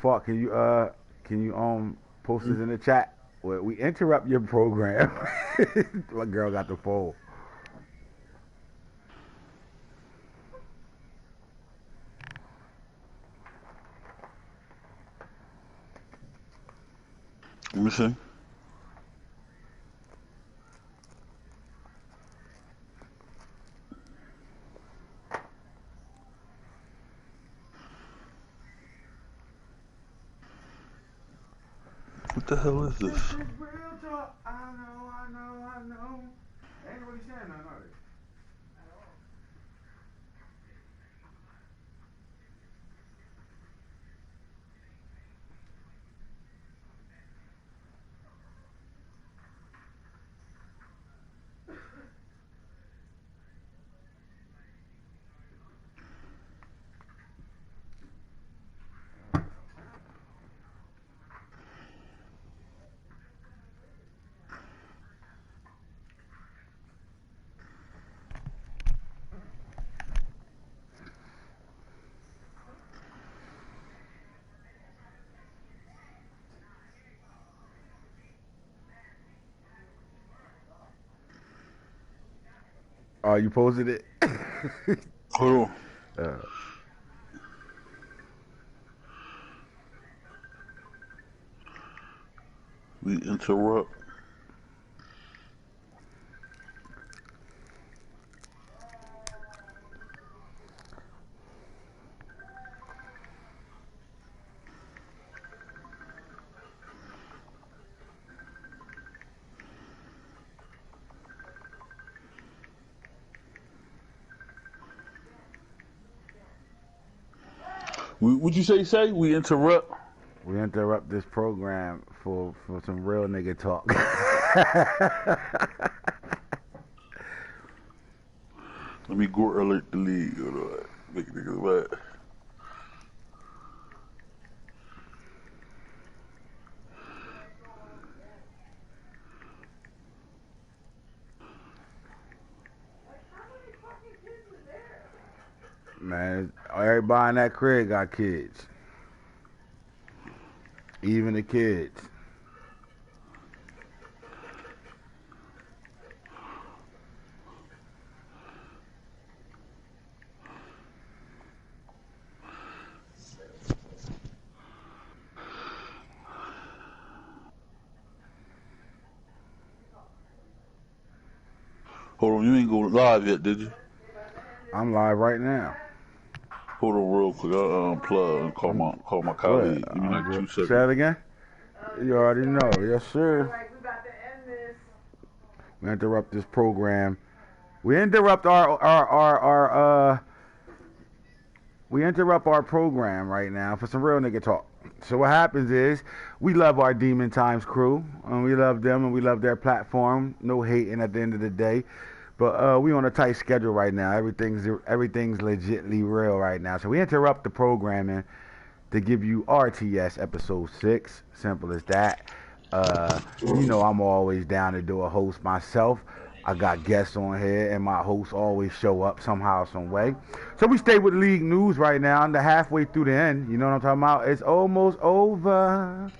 Fuck, can you post this in the chat? We interrupt your program. My girl got the phone. Let me see. What the hell is This this? is real talk. I know. Ain't nobody saying nothing, are they? Oh, you posted it? Hold on. uh, We interrupt. Would you say? We interrupt? we interrupt this program for some real nigga talk. Let me go alert the league. Hold on. Make niggas mad. Man, everybody in that crib got kids. Even the kids. Hold on, you ain't go live yet, did you? I'm live right now. Hold on real quick. I'll unplug and call my Good. colleague. Give me I'm like good. 2 seconds. Say it again? You already know. Yes, sir. We interrupt this program. We interrupt we interrupt our program right now for some real nigga talk. So what happens is we love our Demon Times crew and we love them and we love their platform. No hating at the end of the day. But we on a tight schedule right now. Everything's legitly real right now. So we interrupt the programming to give you R.T.S. episode 6. Simple as that. You know I'm always down to do a host myself. I got guests on here, and my hosts always show up somehow, some way. So we stay with league news right now, and the halfway through the end. You know what I'm talking about? It's almost over.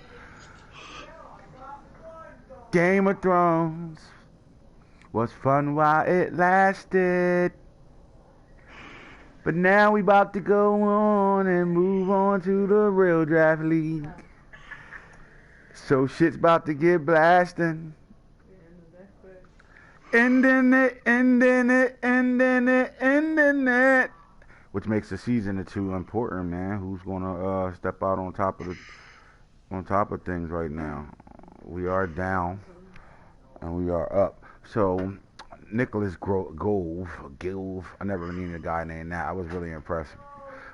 Game of Thrones was fun while it lasted. But now we about to go on and move on to the real draft league. So shit's about to get blasting. Ending it. Which makes the season or two important, man. Who's gonna step out on top of things right now? We are down and we are up. So Nicholas Gove. I never named a guy named that. I was really impressed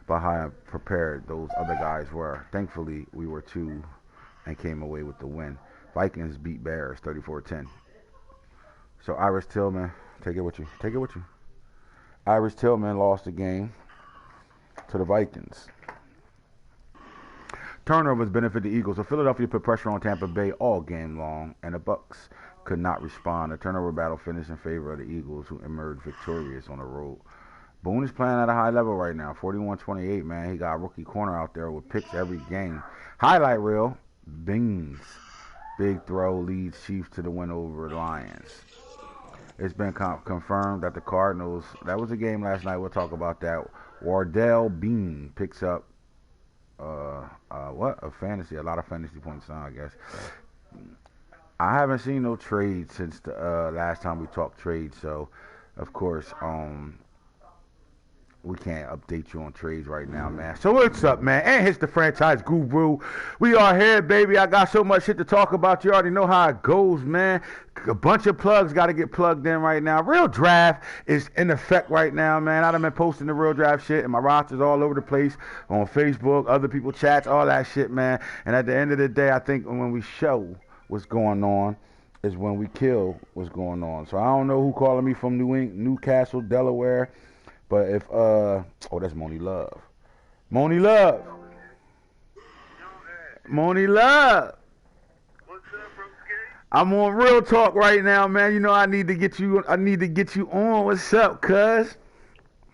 by how prepared those other guys were. Thankfully, we were two and came away with the win. Vikings beat Bears 34-10. So Iris Tillman, take it with you. Iris Tillman lost the game to the Vikings. Turnovers benefit the Eagles. So Philadelphia put pressure on Tampa Bay all game long, and the Bucks could not respond. The turnover battle finished in favor of the Eagles, who emerged victorious on the road. Boone is playing at a high level right now, 41-28, man. He got a rookie corner out there with picks every game. Highlight reel, Bings. Big throw leads Chiefs to the win over the Lions. It's been confirmed that the Cardinals, that was a game last night, we'll talk about that. Wardell Bean picks up, a lot of fantasy points now, I guess. I haven't seen no trade since the last time we talked trade, so, of course, we can't update you on trades right now, man. So what's up, man? AntHits the franchise guru. We are here, baby. I got so much shit to talk about. You already know how it goes, man. A bunch of plugs got to get plugged in right now. Real Draft is in effect right now, man. I've been posting the Real Draft shit, and my roster's all over the place on Facebook, other people chats, all that shit, man. And at the end of the day, I think when we show what's going on is when we kill what's going on. So I don't know who calling me from Newcastle, Delaware. But if, that's Moni Love. Moni Love. Moni Love. What's up, bro? I'm on Real Talk right now, man. You know I need to get you on. What's up, cuz?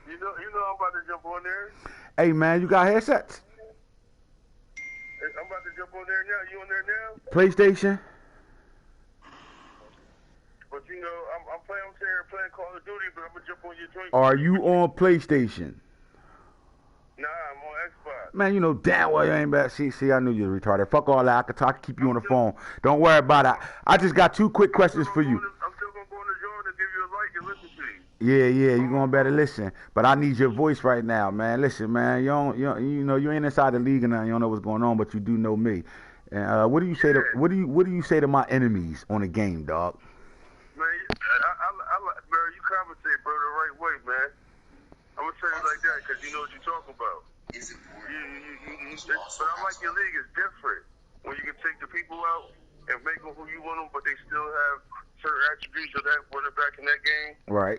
You know I'm about to jump on there. Hey, man, you got headsets? I'm about to jump on there now. You on there now? PlayStation? But you know, I'm playing Call of Duty, but I'm gonna jump on your joint. Are you on PlayStation? Nah, I'm on Xbox. Man, you know damn well you ain't bad. See, I knew you was retarded. Fuck all that. I could talk, keep you on the phone. Don't worry about it. I just got 2 quick questions for you. I'm still gonna go on the joint and give you a like and listen to you. Yeah, you gonna better listen. But I need your voice right now, man. Listen, man, you ain't inside the league and you don't know what's going on, but you do know me. And what do you say to my enemies on the game, dog? Man, bro, you compensate, bro, the right way, man. I'm gonna say it like that because you know what you're talking about. But I like your league. It's different when you can take the people out and make them who you want them, but they still have certain attributes of that quarterback in that game. Right.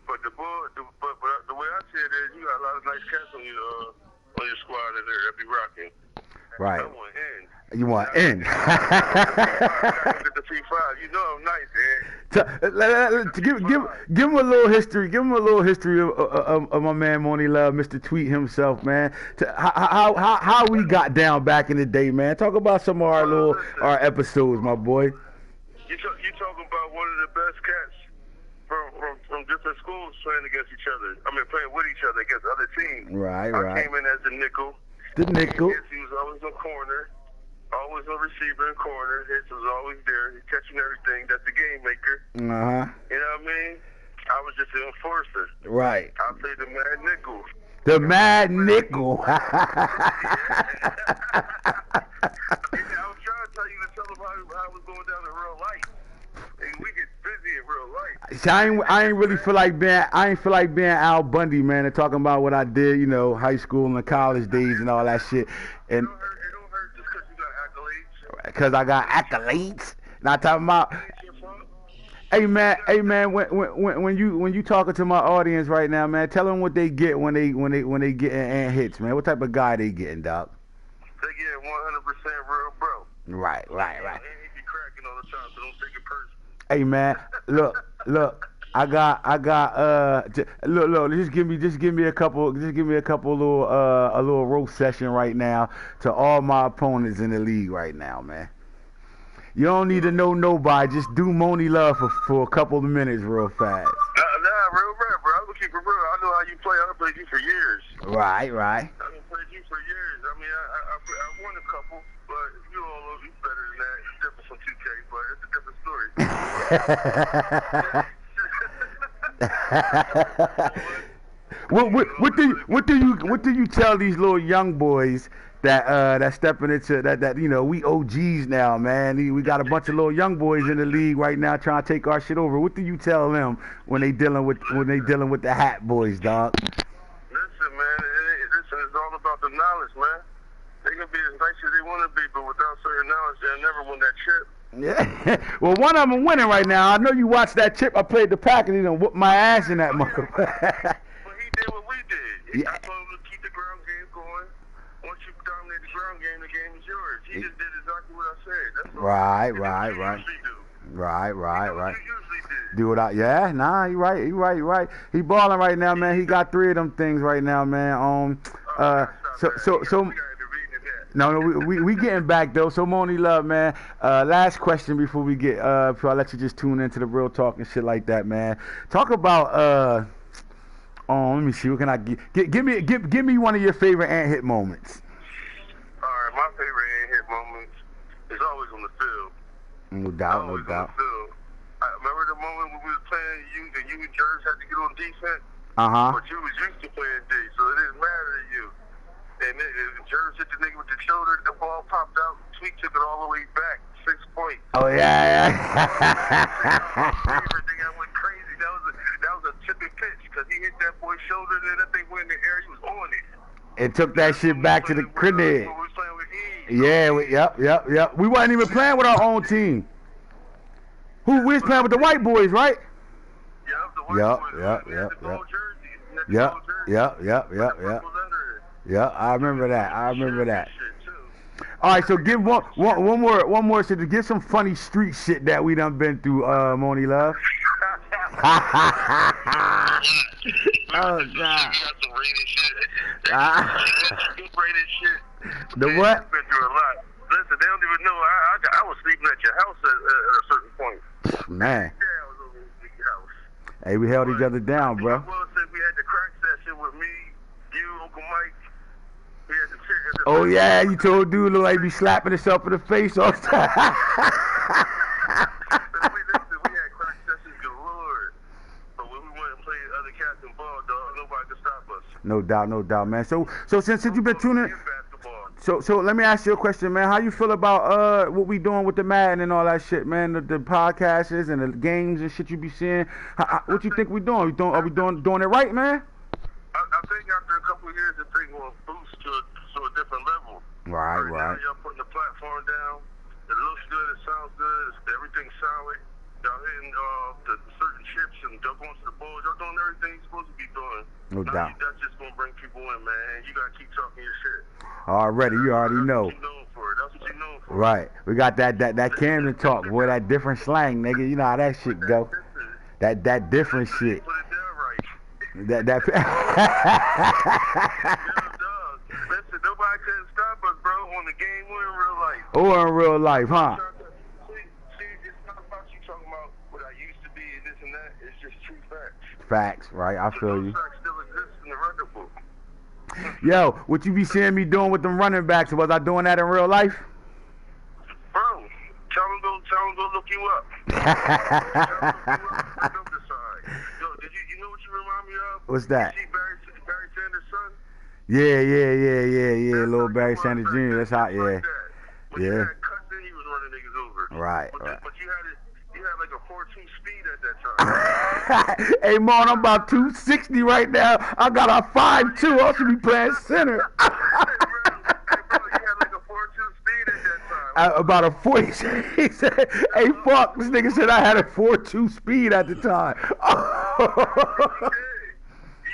But the way I see it is, you got a lot of nice cats on your squad in there that be rocking. Right. I want in. You want in? Get the P5. You know I'm nice, man. Give him a little history. Give him a little history of my man Moni Love, Mr. Tweet himself, man. How we got down back in the day, man. Talk about some of our episodes, my boy. You talking about one of the best cats from different schools playing against each other. I mean, playing with each other against other teams. Right. I came in as the nickel. The nickel. He was always on corner. Always a receiver in corner. Hits was always there. He's catching everything. That's the game maker. Uh-huh. You know what I mean? I was just an enforcer. Right. I played the Mad Nickel. The Mad Nickel. I was trying to tell you to tell them how it was going down in real life. And we get busy in real life. See, I ain't really feel like being Al Bundy, man, and talking about what I did, you know, high school and the college days and all that shit. And because I got accolades. Not talking about. Hey man, when you talking to my audience right now, man, tell them what they get when they get AntHits, man. What type of guy they getting, dog? They get 100% real, bro. Right. And he be cracking all the time, so don't take it personal. Hey man, look. I got look, just give me a couple little a little roast session right now to all my opponents in the league right now, man. You don't need to know nobody, just do Moni Love for a couple of minutes real fast. Nah, real rap, bro. I'm gonna keep it real. I know how you play. I've played you for years. Right. I've played you for years. I mean, I won a couple, but you all know you better than that. It's different from 2K, but it's a different story. What do you tell these little young boys that stepping into that you know we OGs now, man? We got a bunch of little young boys in the league right now trying to take our shit over. What do you tell them when they dealing with the hat boys, dog? Listen, man, it's all about the knowledge, man. They can be as nice as they want to be, but without certain knowledge, they'll never win that chip. Yeah. Well, one of them winning right now. I know you watched that chip. I played the pack and he done whooped my ass in that motherfucker. But he did what we did. Yeah. I told him to keep the ground game going. Once you dominate the ground game, the game is yours. He just did exactly what I said. That's all. Right. You usually do. Right. You usually did. Do it out. Yeah, nah, you right. He balling right now, man. He got 3 of them things right now, man. So. No, we getting back though. So Moni Love, man. Last question before I let you just tune into the real talk and shit like that, man. Talk about let me see. What can I give me one of your favorite ant hit moments? All right, my favorite ant hit moments is always on the field. No doubt. On the field. I remember the moment when we was playing and you and Jerz had to get on defense. But you was used to playing D, so it didn't matter to you. And Jerz hit the nigga with the shoulder, the ball popped out, Tweet took it all the way back, 6 points. Oh yeah. Everything I went crazy. That was a tipping pitch because he hit that boy's shoulder, and that thing went in the air. He was on it. And took that shit back to the crib. We was playing with E. Yeah. Yep. We wasn't even playing with our own team. We was playing with the white boys, right? Yep, the white boys. Yep. Yeah, I remember that. All right, so give one more shit to get some funny street shit that we done been through, Moni Love. Oh God. The what? Been through a lot. Listen, they don't even know. I was sleeping at your house at a certain point. Man. Yeah, I was over at your house. Hey, we held each other down, bro. Well, said we had the crack session with me, you, Uncle Mike. We had the chair. Oh yeah, you told dude look like he be slapping himself in the face all the time. We had crack sessions galore. But when we went and played other cats and ball, dog, nobody could stop us. No doubt, man. So since you've been tuning. So let me ask you a question, man. How you feel about what we doing with the Madden and all that shit, man? The podcasts and the games and shit you be seeing. What you think we doing? Are we doing it right, man? I think after a couple of years, the thing will boost to a different level. Right. Now y'all putting the platform down. It looks good. It sounds good. Everything's solid. Y'all hitting the certain chips and y'all going to the balls. Y'all doing everything you're supposed to be doing. No doubt. That's just gonna bring people in, man. You gotta keep talking your shit. Already, you already know. That's what you're known for. Right. We got that Camden talk, boy. That different slang, nigga. You know how that shit go. That different shit. Put it down right. That. Listen, nobody couldn't stop us, bro. On the game or in real life. Or in real life, huh? See, it's not about you talking about what I used to be and this and that. It's just true facts. Facts, right? I feel you. Those facts still exist in the record book. Yo, what you be seeing me doing with them running backs? Was I doing that in real life? Bro, tell them go look you up. Yo, you know what you remind me of? What's that? You see Barry Sanders' son? Yeah. Little Barry Sanders Jr. That's hot, yeah. Like that. When you Yeah. had cuts in, he was running niggas over. Right. But you had like a 4.2 speed at that time. Hey, Mon, I'm about 260 right now. I got a 5'2". I should be playing center. Hey, bro, you had like a 4.2 speed at that time. About a 40. He said, hey, fuck. This nigga said I had a 4.2 speed at the time. You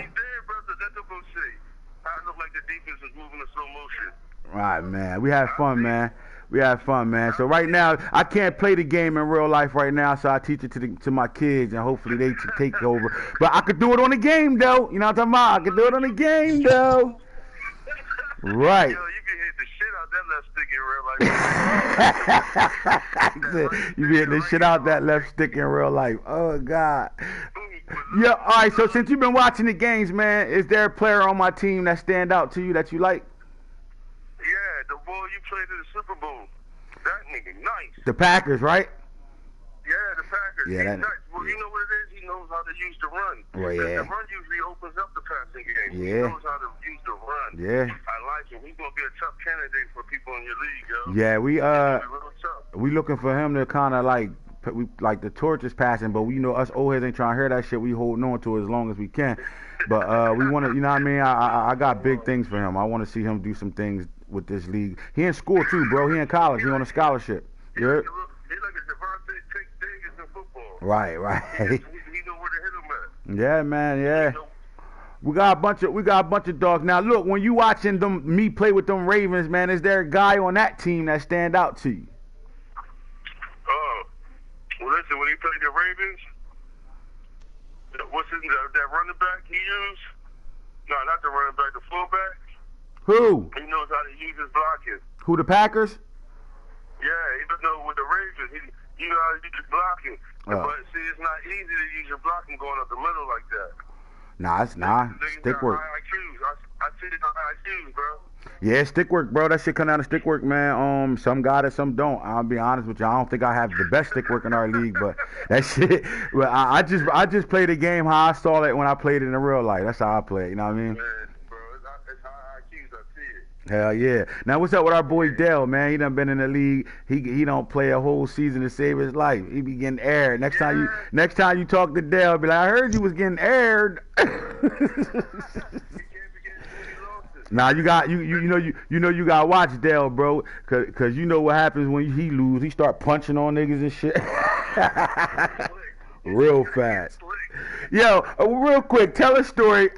did, brother. That's what I'm saying. I look like the defense is moving in slow motion. All right, man. We had fun, man. So right now, I can't play the game in real life right now, so I teach it to my kids, and hopefully they take over. But I could do it on the game, though. You know what I'm talking about? I could do it on the game, though. Right. Yo, you can hit the shit out that left stick in real life. You be hitting the shit out that left stick in real life. Oh, God. Yeah, all right, so since you've been watching the games, man, is there a player on my team that stand out to you that you like? Yeah, the boy you played in the Super Bowl. That nigga nice. The Packers, right? Yeah, the Packers. Yeah, He's nice. Well, you know what it is? He knows how to use the run. Well, yeah. The run usually opens up the passing game. Yeah. He knows how to use the run. Yeah. I like him. He's going to be a tough candidate for people in your league, yo. Yeah, we Real tough. looking for him to kind of like the torch is passing, but we know us old heads ain't trying to hear that shit. We holding on to it as long as we can. But we want to, you know what I mean? I got big things for him. I want to see him do some things with this league. He in school too, bro. He in college. He on a scholarship. He's like a Devontae Davis in football. Right. He know where to hit him at. Yeah, man. Yeah. We got a bunch of dogs. Now look, when you watching me play with them Ravens, man, is there a guy on that team that stand out to you? Well, listen, when he played the Ravens, What's his that running back he used? No, not the running back, the fullback. Who? He knows how to use his blocking. Who, the Packers? Yeah, he doesn't know with the Ravens. He know how to use his blocking. But see, it's not easy to use your blocking going up the middle like that. Nah, it's not. Stick work. I see it on IQs, bro. Yeah, stick work, bro. That shit come down to stick work, man. Some got it, some don't. I'll be honest with you. I don't think I have the best stick work in our league, but that shit. Well, I just play the game how I saw it when I played it in real life. That's how I play it. You know what I mean? Man, bro, it's high IQs. I see it. Hell yeah. Now what's up with our boy Dell, man? He done been in the league. He don't play a whole season to save his life. He be getting aired. Next time you talk to Dell, be like, I heard you was getting aired. Now you got you gotta watch Dell, bro, cause you know what happens when he lose. He start punching on niggas and shit. Real fast. Yo, real quick, tell a story.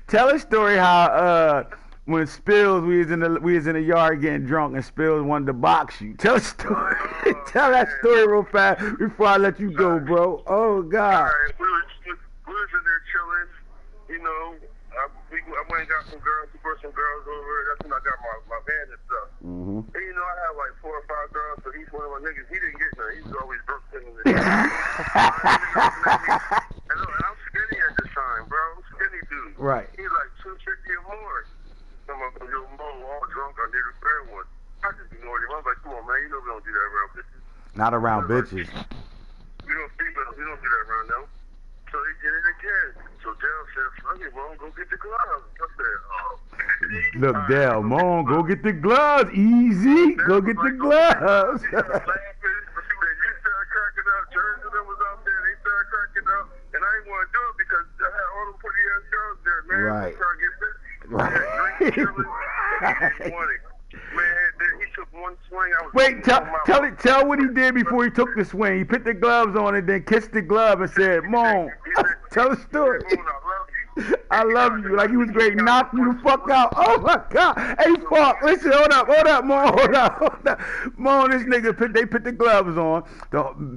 Tell a story how when Spills we was in the yard getting drunk and Spills wanted to box you. Tell a story. Tell that story real fast before I let you go, bro. Oh God. All right, we was in there chilling, you know. I went and got some girls. We brought some girls over. That's when I got my van and stuff. Mm-hmm. And you know, I had like 4 or 5 girls, so he's one of my niggas. He didn't get none. He was always broke sitting in the And I'm skinny at this time, bro. I'm skinny dude. Right. He's like 250 or more. Some of them, all drunk. I need a fair one. I just ignored him. I was like, come on, man. You know we don't do that around bitches. Not around bitches. We don't do that around them. So he did it again. So Dale said, fuck it, Mom, go get the gloves. I said, oh. Look, Dale, Mom, go get the gloves. Easy. Go get the gloves. He started cracking up. Jerry and them was out there. They started cracking up. And I didn't want to do it because I had all them pretty ass girls there, man. Right. I started getting busy. Right. Man, he took one swing. I was Wait, tell what he did before he took the swing. He put the gloves on and then kissed the glove and said, Mom, tell the story. I love you. Like he was great. Knock you the fuck out. Oh my God. Hey, fuck. Listen, hold up, Mom. Hold up. Mom, this nigga, they put the gloves on.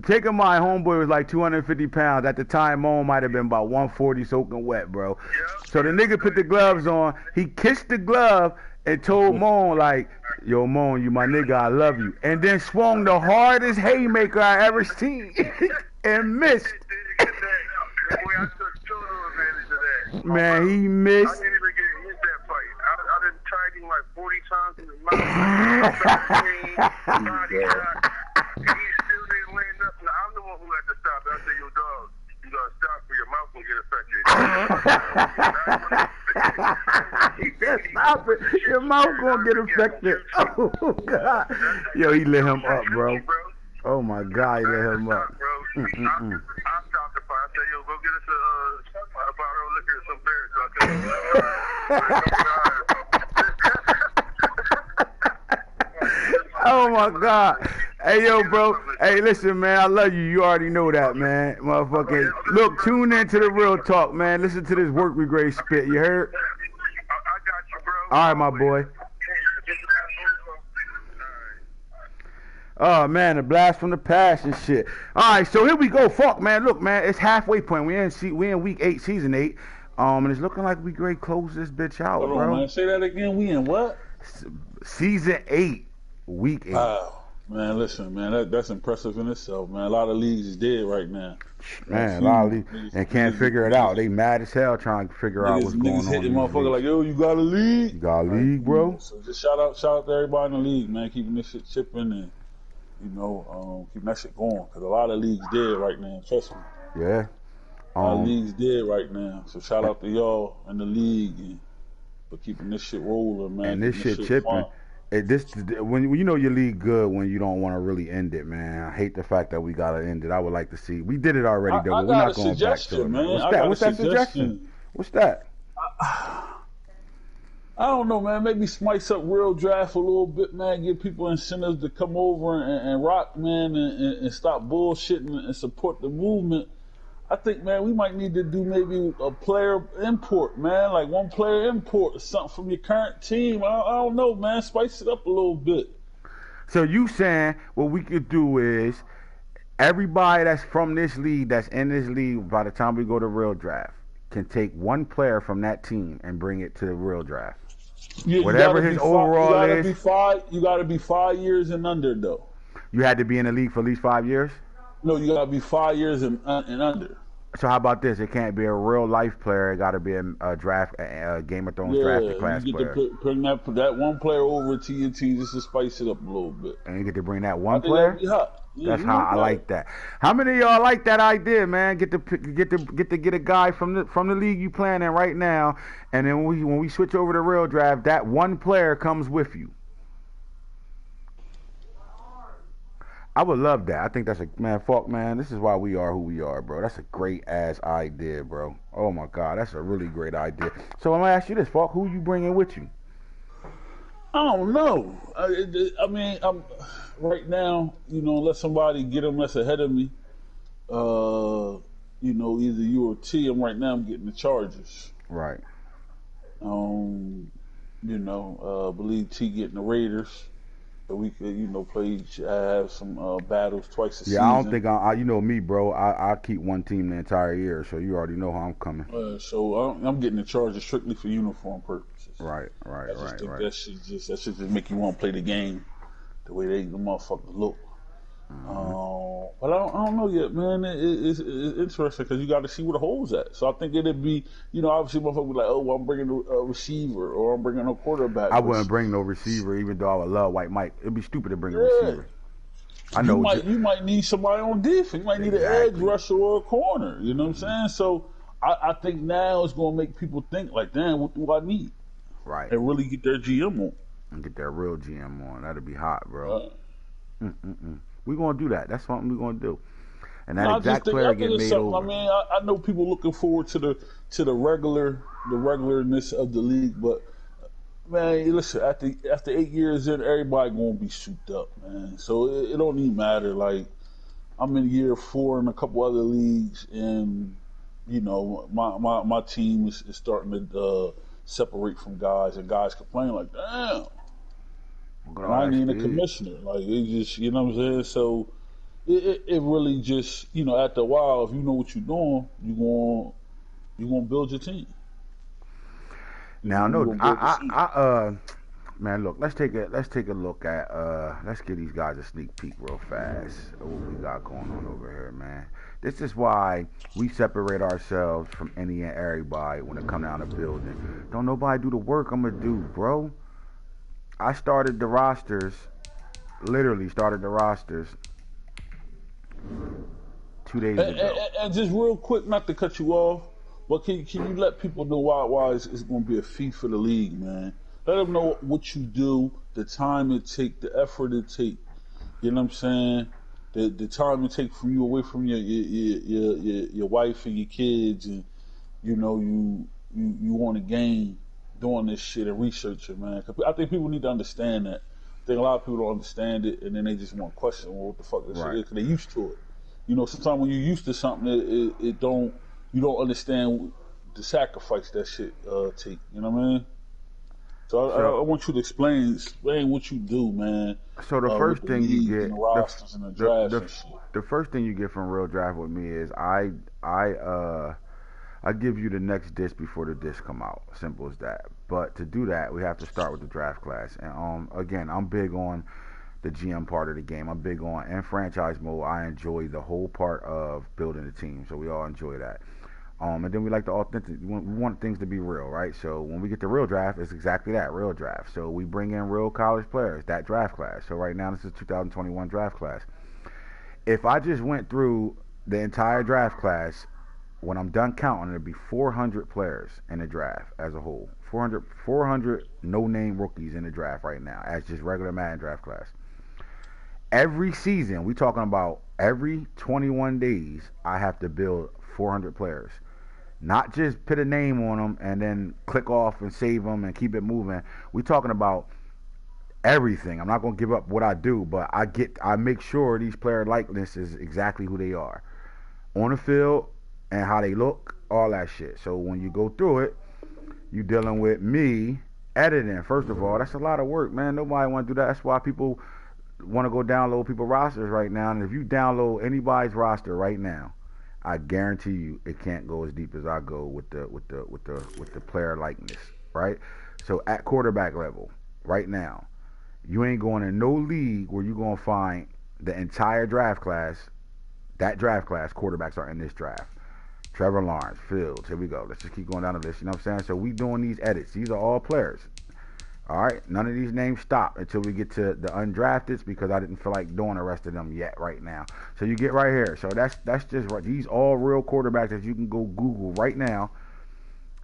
Taking my homeboy was like 250 pounds. At the time, Mom might have been about 140 soaking wet, bro. So the nigga put the gloves on. He kissed the glove and told Moan, like, yo, Moan, you my nigga, I love you. And then swung the hardest haymaker I ever seen and missed. Man, he missed. I didn't even get hit that fight. I done tried him like 40 times in the mouth. Body shot. And he still didn't land up. Now, I'm the one who had to stop. I said, yo, dog, you gotta stop or your mouth will get affected. Stop it. Your mouth gonna get affected. Oh, God. Yo, he lit him up, bro. Oh, my God, he lit him up. I stopped the fight. I said, yo, go get us a bottle of liquor and some beer so Oh, my God. Hey, yo, bro. Hey, listen, man. I love you. You already know that, man. Motherfucker. Look, tune in to the real talk, man. Listen to this work we grade spit. You heard? I got you, bro. All right, my boy. Oh, man, a blast from the past and shit. All right, so here we go. Fuck, man. Look, man, it's halfway point. We in week 8, season 8. And it's looking like we great close this bitch out, Hold bro. on, man. Say that again. We in what? Season 8, week 8. Wow. Man, listen, man, that's impressive in itself, man. A lot of leagues is dead right now. Man, a lot of leagues and can't figure it out. They mad as hell trying to figure out what's going on. Niggas hitting motherfucker like, yo, you got a league? You got a league, bro? So just shout out to everybody in the league, man, keeping this shit chipping and, keeping that shit going. Because a lot of leagues dead right now, trust me. Yeah. A lot of leagues dead right now. So shout out to y'all in the league for keeping this shit rolling, man. And this shit chipping. When you know your league good when you don't want to really end it, man. I hate the fact that we gotta end it. I would like to see. We did it already, though. But we're not going back to it. Man. What's that suggestion? What's that? I don't know, man. Maybe spice up real draft a little bit, man. Give people incentives to come over and rock, man, and stop bullshitting and support the movement. I think, man, we might need to do maybe a player import, man, like one player import or something from your current team. I don't know, man. Spice it up a little bit. So you saying what we could do is Everybody that's from this league, that's in this league, by the time we go to real draft, can take one player from that team and bring it to the real draft. Yeah, Whatever his overall is. You gotta be 5 years and under though. You had to be in the league for at least 5 years? No, you gotta be 5 years and under. So how about this? It can't be a real life player. It got to be a draft, Game of Thrones drafted class you get player. to bring that one player over to your team just to spice it up a little bit. And you get to bring that one player. Yeah, that's how I like that. How many of y'all like that idea, man? Get a guy from the league you playing in right now, and then when we switch over to real draft, that one player comes with you. I would love that. I think that's man, this is why we are who we are, bro. That's a great ass idea, bro. Oh my God, that's a really great idea. So I'm gonna ask you this, Falk, who you bringing with you? I don't know. I mean, I'm right now, let somebody get them that's ahead of me. Either you or T. I'm getting the Chargers. Right. Believe T getting the Raiders. So we could, have some battles twice a season. Yeah, I don't think you know me, bro. I keep one team the entire year, so you already know how I'm coming. So I'm getting the Chargers strictly for uniform purposes. Right. That should just make you want to play the game the way the motherfuckers look. But I don't know yet, man. It's interesting because you got to see where the hole's at. So I think it'd be, obviously motherfuckers be like, oh, well, I'm bringing a receiver or I'm bringing a quarterback. I wouldn't bring no receiver, even though I would love White Mike. It'd be stupid to bring a receiver. I know you might need somebody on defense. You might need an edge rusher or a corner. You know what I'm saying? So I think now it's going to make people think like, damn, what do I need? Right. And really get their GM on. And get their real GM on. That'd be hot, bro. We're going to do that. That's something we're going to do. And that exact player get made over. I mean, I know people looking forward to the regularness of the league, but man, listen, after 8 years in, everybody going to be souped up, man. So it don't even matter. Like, I'm in year 4 in a couple other leagues, and my team is starting to separate from guys, and guys complain like, damn. And I ain't even a commissioner. Like, it just, you know what I'm saying? So it really just, after a while, if you know what you're doing, you're gonna build your team. Now, man, look, let's take a look at let's give these guys a sneak peek real fast of what we got going on over here, man. This is why we separate ourselves from any and everybody when it comes down to building. Don't nobody do the work I'm gonna do, bro. I started the rosters, literally started the rosters 2 days ago. And just real quick, not to cut you off, but can you let people know why it's going to be a fee for the league, man? Let them know what you do, the time it take, the effort it take. You know what I'm saying? The time it take from you away from your wife and your kids, and you want to gain doing this shit and researching, man. I think people need to understand that. I think a lot of people don't understand it, and then they just want to question, well, what the fuck this shit is, because they're used to it. Sometimes when you're used to something, you don't understand the sacrifice that shit take. You know what I mean? So I want you to explain what you do, man. So the first thing you get, the rosters and the drafts and shit. The first thing you get from Real Draft with me is I give you the next disc before the disc come out. Simple as that. But to do that, we have to start with the draft class. And again, I'm big on the GM part of the game. I'm big on in franchise mode. I enjoy the whole part of building the team. So we all enjoy that. And then we like the authentic. We want things to be real, right? So when we get to real draft, it's exactly that, real draft. So we bring in real college players, that draft class. So right now, this is 2021 draft class. If I just went through the entire draft class, when I'm done counting, it'll be 400 players in the draft as a whole. 400 no-name rookies in the draft right now as just regular Madden draft class. Every season, we talking about every 21 days, I have to build 400 players. Not just put a name on them and then click off and save them and keep it moving. We talking about everything. I'm not going to give up what I do, but I make sure these player likeness is exactly who they are on the field and how they look, all that shit. So when you go through it, you dealing with me editing. First of all, that's a lot of work, man. Nobody want to do that. That's why people want to go download people rosters right now, and if you download anybody's roster right now, I guarantee you it can't go as deep as I go with the player likeness, right? So at quarterback level, right now, you ain't going in no league where you're gonna find the entire draft class. That draft class quarterbacks are in this draft. Trevor Lawrence, Fields, here we go. Let's just keep going down the list. You know what I'm saying? So we doing these edits. These are all players. All right, none of these names stop until we get to the undrafteds because I didn't feel like doing the rest of them yet right now. So you get right here. So that's just right. These all real quarterbacks that you can go Google right now,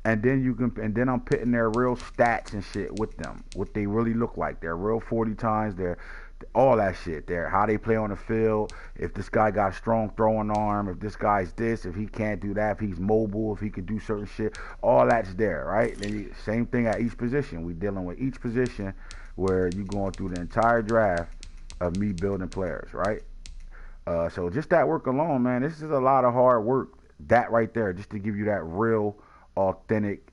and then I'm putting their real stats and shit with them, what they really look like. Their real 40 times, their all that shit there, how they play on the field, if this guy got a strong throwing arm, if this guy's this, if he can't do that, if he's mobile, if he can do certain shit, all that's there, right? Same thing at each position. We dealing with each position where you going through the entire draft of me building players, right? So just that work alone, man, this is a lot of hard work, that right there, just to give you that real, authentic,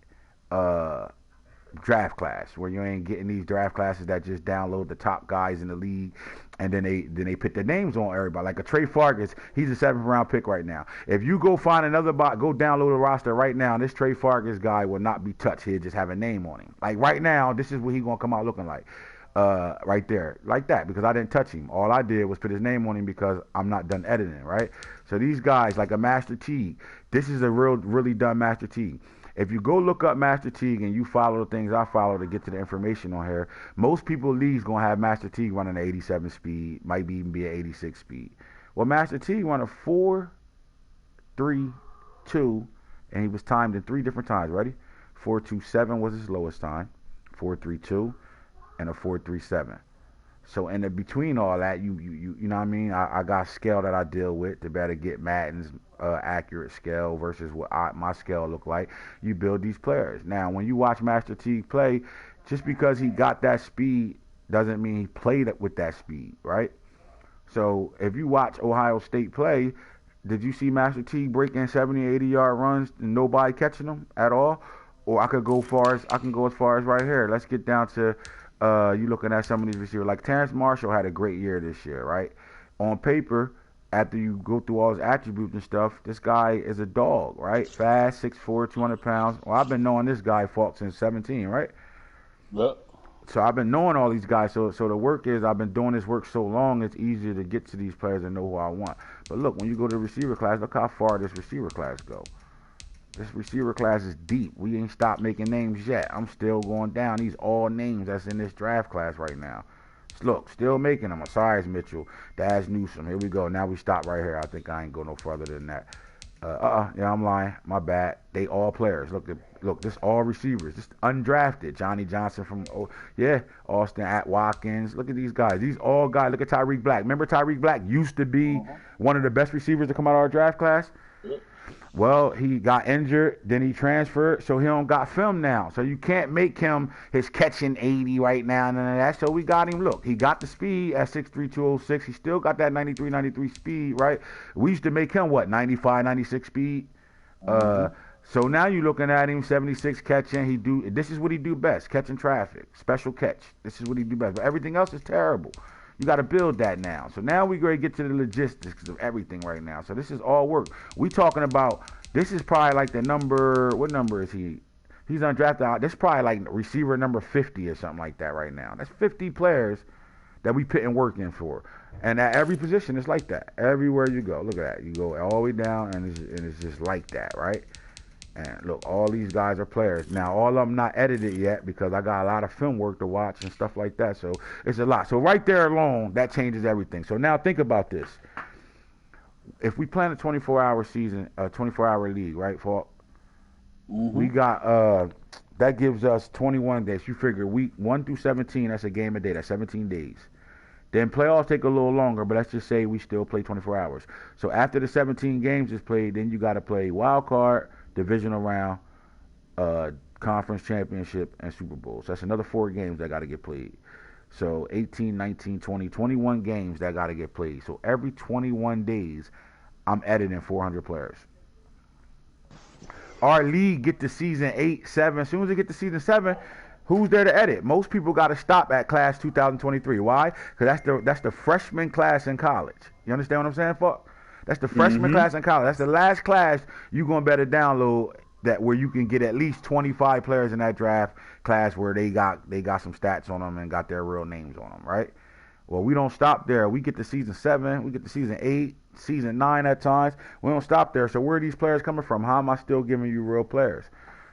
draft class where you ain't getting these draft classes that just download the top guys in the league and then they put their names on everybody. Like a Trey Fargas, he's a 7th round pick right now. If you go find another bot, go download a roster right now, this Trey Fargas guy will not be touched. He'll just have a name on him. Like right now, this is what he's gonna come out looking like. Right there, like that, because I didn't touch him. All I did was put his name on him because I'm not done editing, right? So these guys, like a Master Teague, this is a really done Master Teague. If you go look up Master Teague and you follow the things I follow to get to the information on here, most people leagues gonna have Master Teague running an 87 speed, might even be an 86 speed. Well, Master Teague run a 4.32, and he was timed in 3 different times. Ready? 4.27 was his lowest time, 4.32, and a 4.37. So in the between all that, you know what I mean? I got scale that I deal with to better get Madden's accurate scale versus what my scale look like. You build these players. Now, when you watch Master Teague play, just because he got that speed doesn't mean he played it with that speed, right? So if you watch Ohio State play, did you see Master Teague breaking 70, 80-yard runs and nobody catching them at all? Or I can go as far as right here. Let's get down to you looking at some of these receivers. Like Terrence Marshall had a great year this year, right? On paper, after you go through all his attributes and stuff, this guy is a dog, right? Fast, 6'4", 200 pounds. Well, I've been knowing this guy fought since 17, right? Yep. So I've been knowing all these guys. So the work is, I've been doing this work so long, it's easier to get to these players and know who I want. But look, when you go to the receiver class, look how far this receiver class go. This receiver class is deep. We ain't stopped making names yet. I'm still going down. These all names that's in this draft class right now. Look, still making them. Osiris Mitchell, Daz Newsome. Here we go. Now we stop right here. I think I ain't go no further than that. Yeah, I'm lying. My bad. They all players. Look, this all receivers. This undrafted. Johnny Johnson from, Austin at Watkins. Look at these guys. These all guys. Look at Tyreek Black. Remember Tyreek Black used to be one of the best receivers to come out of our draft class? Yep. Well, he got injured, then he transferred, so he don't got film now. So you can't make him his catching 80 right now, and that. So we got him. Look, he got the speed at 6'3", 206. He still got that 93, 93 speed, right? We used to make him, 95, 96 speed? So now you're looking at him, 76 catching. This is what he do best, catching traffic, special catch. This is what he do best. But everything else is terrible. You got to build that now. So now we're going to get to the logistics of everything right now. So this is all work. We talking about, this is probably like the number, what number is he? He's undrafted out. This is probably like receiver number 50 or something like that right now. That's 50 players that we putting work in for. And at every position, it's like that. Everywhere you go. Look at that. You go all the way down, and it's just like that, right? And look, all these guys are players. Now, all of them not edited yet because I got a lot of film work to watch and stuff like that. So it's a lot. So right there alone, that changes everything. So now think about this. If we plan a 24-hour season, a 24-hour league, right, Falk? We got, that gives us 21 days. You figure week 1 through 17, that's a game a day. That's 17 days. Then playoffs take a little longer, but let's just say we still play 24 hours. So after the 17 games is played, then you got to play wild card, divisional round, conference championship, and Super Bowl. So that's another 4 games that got to get played. So 18, 19, 20, 21 games that got to get played. So every 21 days, I'm editing 400 players. Our league get to season 8, 7. As soon as they get to season 7, Who's there to edit? Most people got to stop at class 2023. Why? Because that's the freshman class in college. You understand what I'm saying, fuck? That's the freshman class in college. That's the last class you gonna better download that where you can get at least 25 players in that draft class where they got some stats on them and got their real names on them, right? Well, we don't stop there. We get to season 7, we get to season 8, season 9 at times. We don't stop there. So where are these players coming from? How am I still giving you real players?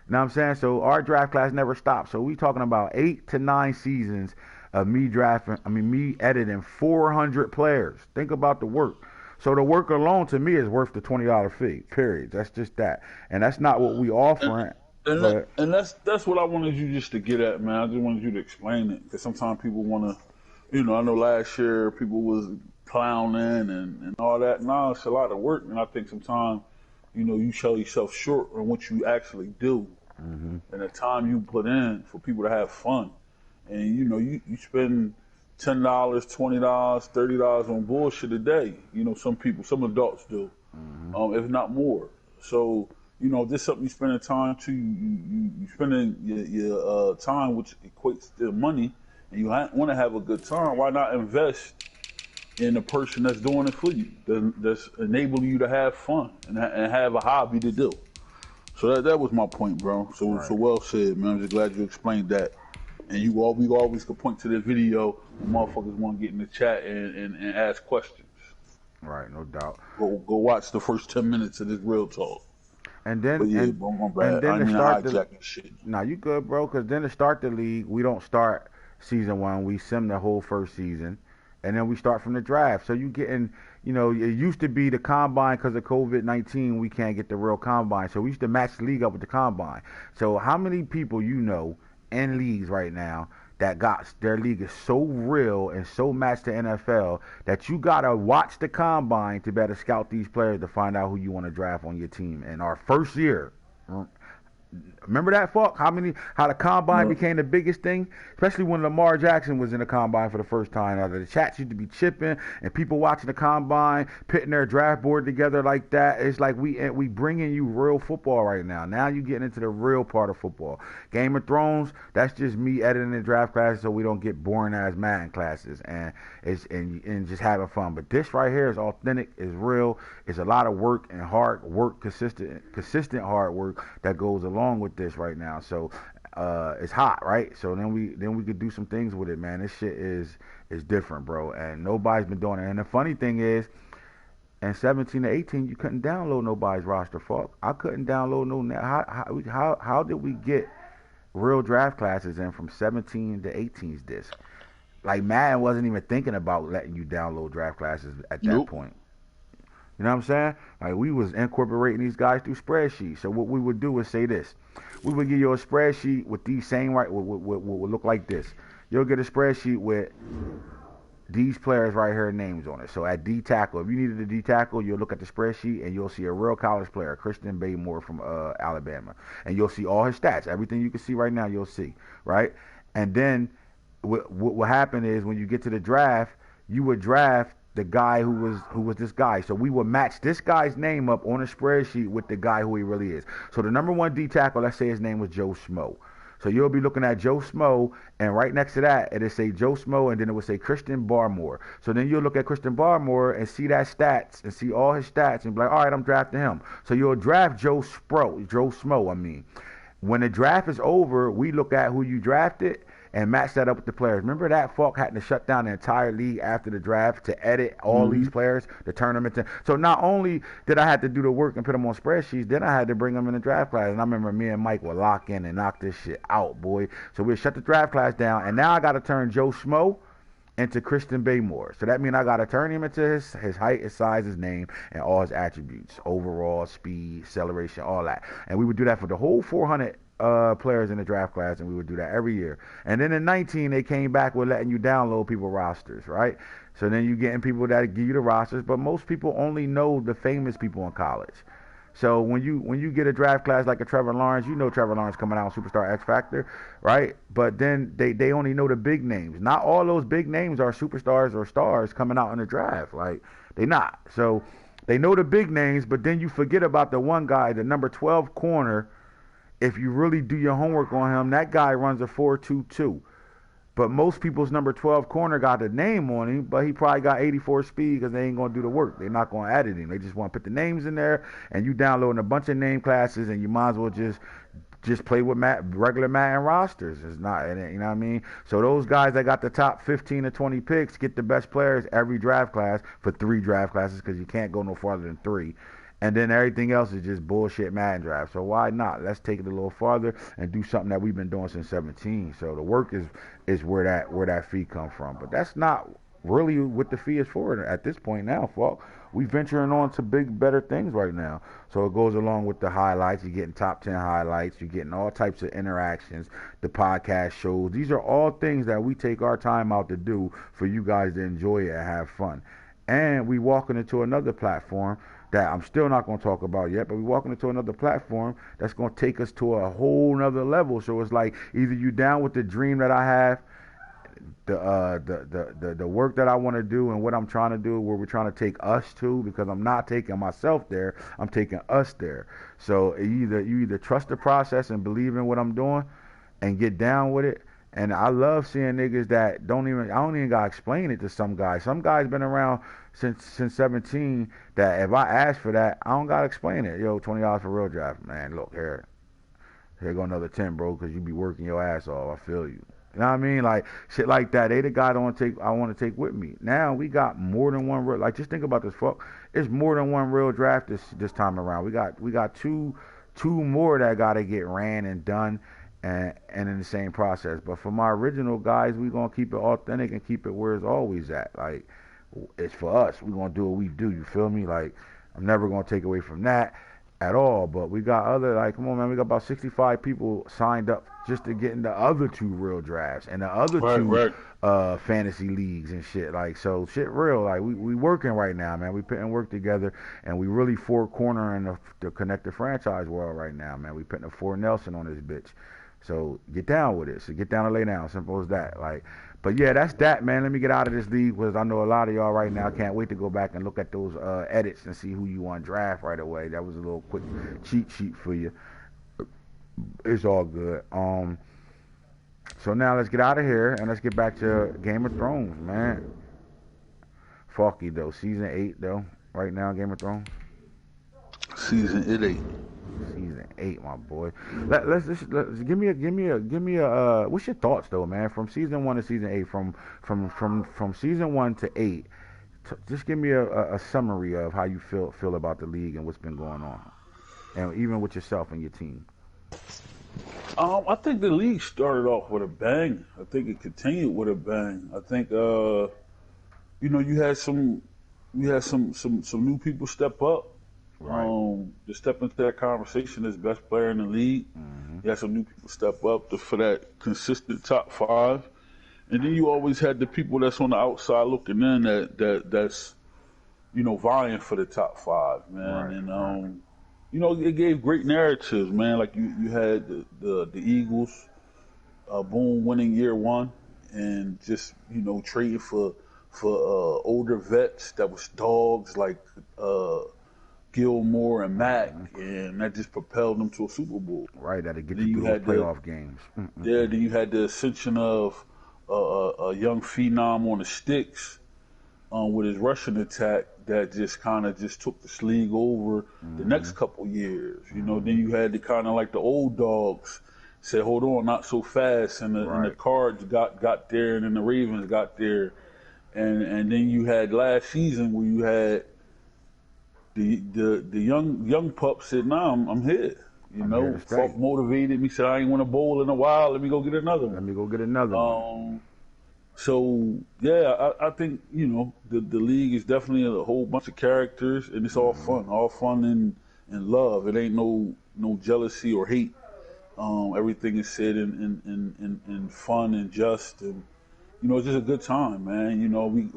You know what I'm saying? So our draft class never stops. So we talking about 8 to 9 seasons of me editing 400 players. Think about the work. So the work alone to me is worth the $20 fee. Period. That's just that, and that's not what we offering. And that's what I wanted you just to get at, man. I just wanted you to explain it because sometimes people want to, I know last year people was clowning and all that. No, it's a lot of work, and I think sometimes, you sell yourself short on what you actually do and the time you put in for people to have fun. And, you spend $10, $20, $30 on bullshit a day. Some adults do, if not more. So, if there's something you spending time to, you spending your time, which equates to money, and you want to have a good time, why not invest in a person that's doing it for you, that's enabling you to have fun and have a hobby to do. So that was my point, bro. So well said, man. I'm just glad you explained that. And we always could point to this video when motherfuckers want to get in the chat and ask questions. Right, no doubt. Go watch the first 10 minutes of this real talk. And then, bro, my bad. And then I to mean start hijacking shit. Nah, you good, bro? Because then to start the league, we don't start season 1. We sim the whole first season, and then we start from the draft. So you getting, it used to be the combine because of COVID-19. We can't get the real combine, so we used to match the league up with the combine. So how many people in leagues right now that got their league is so real and so matched to NFL that you gotta watch the combine to better scout these players to find out who you want to draft on your team. In our first year, remember that, fuck? How the combine became the biggest thing, especially when Lamar Jackson was in the combine for the first time. The chats used to be chipping and people watching the combine, putting their draft board together like that. It's like we bringing you real football right now. Now you getting into the real part of football. Game of Thrones, that's just me editing the draft classes so we don't get boring ass Madden classes and just having fun. But this right here is authentic, is real. It's a lot of work and hard work, consistent hard work that goes along with this right now. So it's hot, right? So then we could do some things with it, man. This shit is different, bro, and nobody's been doing it. And the funny thing is, in 17 to 18, you couldn't download nobody's roster, fuck. I couldn't download how did we get real draft classes in from 17 to 18's disc? Like Madden wasn't even thinking about letting you download draft classes at that point. You know what I'm saying? Like we was incorporating these guys through spreadsheets. So what we would do is say this: we would give you a spreadsheet with these same would look like this. You'll get a spreadsheet with these players right here, names on it. So at D tackle, if you needed a D tackle, you'll look at the spreadsheet and you'll see a real college player, Christian Baymore from Alabama, and you'll see all his stats. Everything you can see right now, you'll see, right? And then what happened is when you get to the draft, you would draft the guy who was this guy. So we will match this guy's name up on a spreadsheet with the guy who he really is. So the number 1 D tackle, let's say his name was Joe Schmo. So you'll be looking at Joe Schmo, and right next to that, it'll say Joe Schmo, and then it will say Christian Barmore. So then you'll look at Christian Barmore and see that stats, and see all his stats, and be like, all right, I'm drafting him. So you'll draft Joe Schmo. When the draft is over, we look at who you drafted and match that up with the players. Remember that Falk had to shut down the entire league after the draft to edit all these players, to turn them into. So not only did I have to do the work and put them on spreadsheets, then I had to bring them in the draft class. And I remember me and Mike would lock in and knock this shit out, boy. So we'd shut the draft class down, and now I got to turn Joe Schmo into Christian Baymore. So that means I got to turn him into his height, his size, his name, and all his attributes, overall, speed, acceleration, all that. And we would do that for the whole 400 players in the draft class, and we would do that every year. And then in 19, they came back with letting you download people rosters, right? So then you getting people that give you the rosters, but most people only know the famous people in college. So when you get a draft class like a Trevor Lawrence, you know Trevor Lawrence coming out on Superstar X Factor, right? But then they only know the big names. Not all those big names are superstars or stars coming out in the draft. Like, they not. So they know the big names, but then you forget about the one guy, the number 12 corner, if you really do your homework on him, that guy runs a 4.22. But most people's number 12 corner got the name on him, but he probably got 84 speed because they ain't going to do the work. They're not going to edit him. They just want to put the names in there, and you downloading a bunch of name classes, and you might as well just play with regular Madden rosters. It's not, you know what I mean? So those guys that got the top 15 to 20 picks get the best players every draft class for 3 draft classes because you can't go no farther than 3. And then everything else is just bullshit Madden draft. So why not? Let's take it a little farther and do something that we've been doing since 17. So the work is where that fee comes from. But that's not really what the fee is for at this point now, folk. We venturing on to better things right now. So it goes along with the highlights. You're getting top 10 highlights. You're getting all types of interactions, the podcast shows. These are all things that we take our time out to do for you guys to enjoy it and have fun. And we walking into another platform that I'm still not going to talk about yet, but we're walking into another platform that's going to take us to a whole nother level. So it's like either you down with the dream that I have, the work that I want to do and what I'm trying to do, where we're trying to take us to, because I'm not taking myself there, I'm taking us there. So you either trust the process and believe in what I'm doing and get down with it. And I love seeing niggas that I don't even gotta explain it to some guys. Some guys been around since 17 that if I ask for that, I don't gotta explain it. Yo, $20 for real draft, man. Look here go another 10, bro, because you be working your ass off. I feel you. You know what I mean? Like shit like that. They the guy I want to take with me. Now we got more than one real. Like just think about this, fuck. It's more than one real draft this time around. We got two more that gotta get ran and done. And in the same process. But for my original guys, we going to keep it authentic and keep it where it's always at. Like, it's for us. We going to do what we do. You feel me? Like, I'm never going to take away from that at all. But we got come on, man. We got about 65 people signed up just to get in the other 2 real drafts and the other two fantasy leagues and shit. Like, so shit real. Like, we working right now, man. We putting work together, and we really cornering the connected franchise world right now, man. We putting a 4 Nelson on this bitch. So get down with it. So get down and lay down. Simple as that. Like, but yeah, that's that, man. Let me get out of this league because I know a lot of y'all right now can't wait to go back and look at those edits and see who you want to draft right away. That was a little quick cheat sheet for you. It's all good. So now let's get out of here and let's get back to Game of Thrones, man. Fucky though, season 8 though. Right now, Game of Thrones. Season 8. Season 8, my boy. Let's give me a. What's your thoughts though, man? From season 1 to season 8, from season 1 to 8. Just give me a summary of how you feel about the league and what's been going on, and even with yourself and your team. I think the league started off with a bang. I think it continued with a bang. I think you had some new people step up. Right. To step into that conversation as best player in the league. Mm-hmm. You had some new people step up for that consistent top 5, and then you always had the people that's on the outside looking in that's vying for the top 5, man. Right. And it gave great narratives, man. Like you had the Eagles, boom, winning year 1, and just trading for older vets that was dogs like Gilmore and Mack, and that just propelled them to a Super Bowl. Right, that'll get you through playoff games. Yeah, then you had the ascension of a young phenom on the sticks with his rushing attack that just kind of took this league over the next couple years. Then you had the kind of like the old dogs said, hold on, not so fast, and the Cards got there, and then the Ravens got there, and then you had last season where you had the young pup said, nah, I'm here. Falk motivated me, said I ain't won a bowl in a while. Let me go get another one. So yeah, I think the league is definitely a whole bunch of characters, and it's all fun and love. It ain't no jealousy or hate. Everything is said in fun and just, and it's just a good time, man.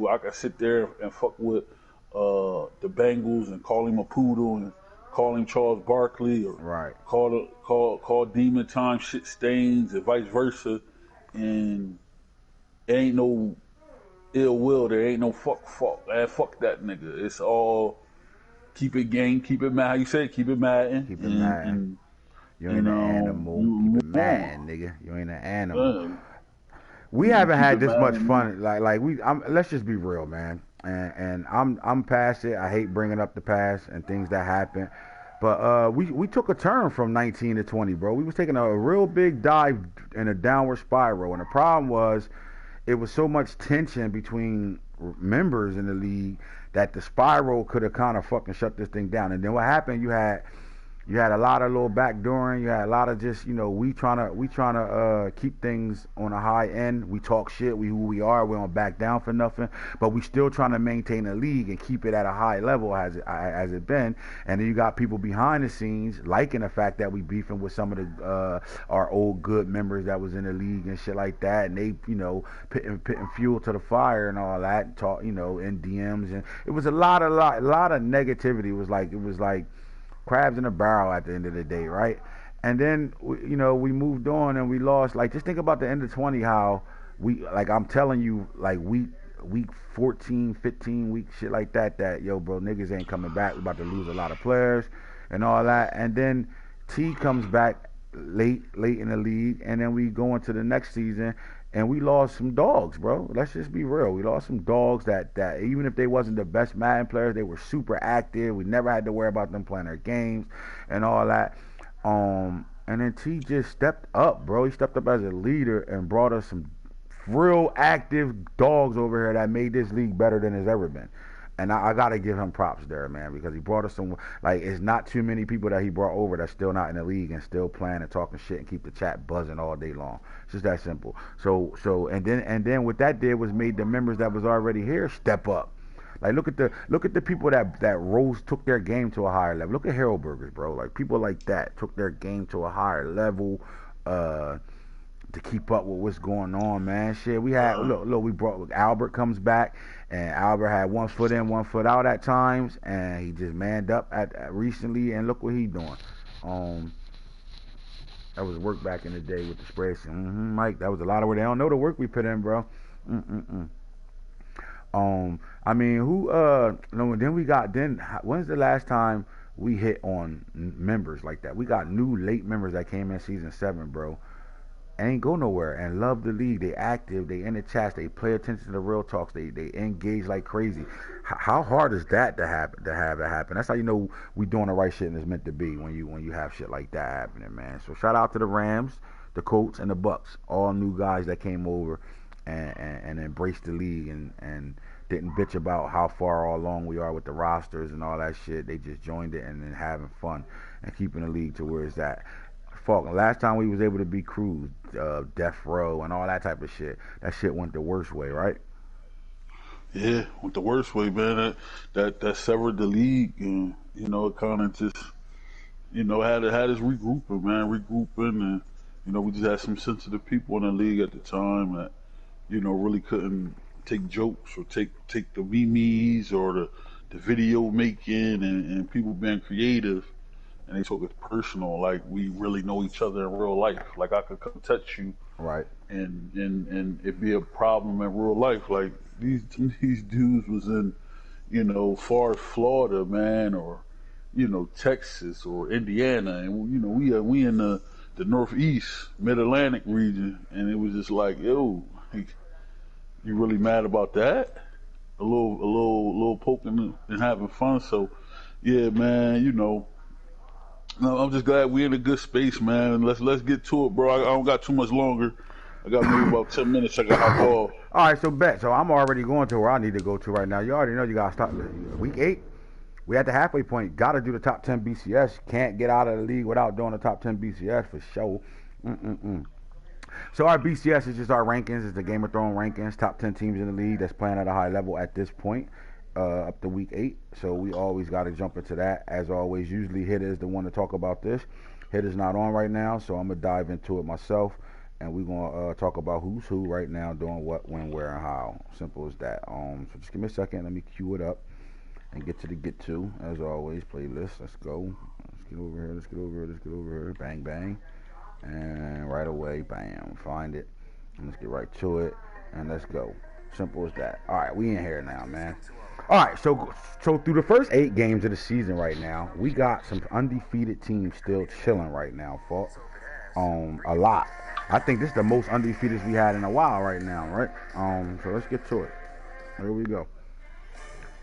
I can sit there and fuck with the Bengals and call him a poodle and call him Charles Barkley, or call Demon Time shit stains, and vice versa, and there ain't no ill will, there ain't no fuck, fuck that nigga. It's all keep it game, keep it mad. How you say it? Keep it Madden. Keep it Madden. You ain't And an animal. you Keep move it on. mad, nigga. You ain't an animal. Yeah. We You haven't keep had it this mad much and move. fun. Let's just be real, man. And I'm past it. I hate bringing up the past and things that happened. But we took a turn from 19 to 20, bro. We was taking a real big dive in a downward spiral, and the problem was it was so much tension between members in the league that the spiral could have kind of fucking shut this thing down. And then what happened? You had a lot of little backdooring. You had a lot of just, we trying to keep things on a high end. We talk shit. We who we are. We don't back down for nothing. But we still trying to maintain the league and keep it at a high level as it been. And then you got people behind the scenes liking the fact that we beefing with some of the our old good members that was in the league and shit like that. And they, putting fuel to the fire and all that. Talk, in DMs, and it was a lot of negativity. It was like crabs in a barrel at the end of the day, right? And then we moved on and we lost. Like, just think about the end of 20, how I'm telling you, like week 14, 15, week shit like that yo, bro, niggas ain't coming back. We about to lose a lot of players and all that. And then T comes back late in the league, and then we go into the next season and we lost some dogs, bro. Let's just be real. We lost some dogs that even if they wasn't the best Madden players, they were super active. We never had to worry about them playing their games and all that. And then T just stepped up, bro. He stepped up as a leader and brought us some real active dogs over here that made this league better than it's ever been. And I got to give him props there, man, because he brought us some, like, it's not too many people that he brought over that's still not in the league and still playing and talking shit and keep the chat buzzing all day long. It's just that simple. And then what that did was made the members that was already here step up. Like, look at the people that rose, took their game to a higher level. Look at Harold Burgers, bro. Like, people like that took their game to a higher level. To keep up with what's going on, man. Shit, we had we brought Albert comes back, and Albert had 1 foot in, 1 foot out at times, and he just manned up at recently, and look what he doing. That was work back in the day with the spreadsheet, Mike. That was a lot of work. They don't know the work we put in, bro. I mean, when's the last time we hit on members like that? We got new late members that came in season 7, bro. Ain't go nowhere and love the league. They active, they in the chats, they pay attention to the real talks, they engage like crazy. How hard is that to have it happen? That's how you know we doing the right shit and it's meant to be, when you have shit like that happening, man. So shout out to the Rams, the Colts, and the Bucks, all new guys that came over and embraced the league and didn't bitch about how far along we are with the rosters and all that shit. They just joined it and then having fun and keeping the league to where it's at. Last time we was able to be Cruz, Death Row, and all that type of shit. That shit went the worst way, right? Yeah, went the worst way, man. That severed the league, and it kind of just had us regrouping, and we just had some sensitive people in the league at the time that really couldn't take jokes or take the memes or the video making and people being creative. And they took it personal, like we really know each other in real life. Like, I could come touch you, right, and it be a problem in real life. Like, these dudes was in, far Florida, man, or Texas or Indiana, and we in the Northeast Mid Atlantic region, and it was just like, yo, you really mad about that? A little poking and having fun. So, yeah, man, No, I'm just glad we're in a good space, man. Let's get to it, bro. I don't got too much longer. I got maybe about 10 minutes. I got to hop off. All right, so bet. So I'm already going to where I need to go to right now. You already know you got to start week 8. We at the halfway point. Got to do the top 10 BCS. Can't get out of the league without doing the top 10 BCS for sure. So our BCS is just our rankings. It's the Game of Thrones rankings. Top 10 teams in the league that's playing at a high level at this point. Up to week 8, so we always got to jump into that. As always, usually Hitta is the one to talk about this. Hitta's not on right now, so I'm gonna dive into it myself, and we're gonna talk about who's who right now, doing what, when, where, and how. Simple as that. So just give me a second. Let me cue it up and get to. As always, playlist. Let's go. Let's get over here. Bang bang, and right away, bam. Find it. And let's get right to it, and let's go. Simple as that. All right, we in here now, man. All right, so through the first 8 games of the season right now, we got some undefeated teams still chilling right now, folks. A lot. I think this is the most undefeated we had in a while right now, right? So let's get to it. Here we go.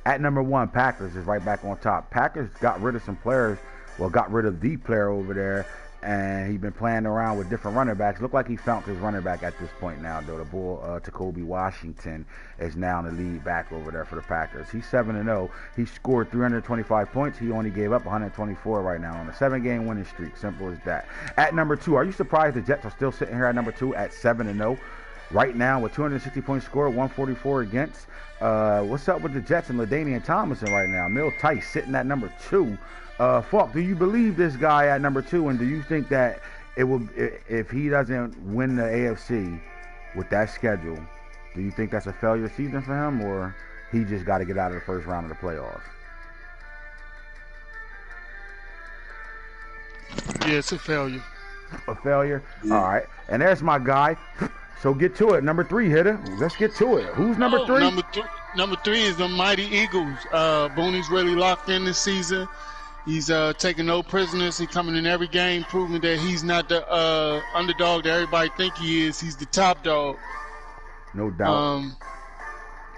At number 1, Packers is right back on top. Packers got rid of some players. Well, got rid of the player over there, and he's been playing around with different running backs. Look like he found his running back at this point now, though. The bull, Jacoby Washington, is now in the lead back over there for the Packers. He's 7-0. He scored 325 points. He only gave up 124 right now on a 7-game winning streak. Simple as that. At number 2, are you surprised the Jets are still sitting here at number 2 at 7-0? Right now with 260 points scored, 144 against. What's up with the Jets and LaDainian Tomlinson right now? Mill Tice sitting at number 2. Falk, do you believe this guy at number 2, and do you think that it will, if he doesn't win the AFC with that schedule, do you think that's a failure season for him, or he just got to get out of the first round of the playoffs? Yeah, it's a failure. A failure? Yeah. All right. And there's my guy. So get to it. Number 3, hitter. Let's get to it. Who's number 3? Number 3 is the Mighty Eagles. Booney's really locked in this season. He's taking no prisoners. He's coming in every game, proving that he's not the underdog that everybody think he is. He's the top dog. No doubt.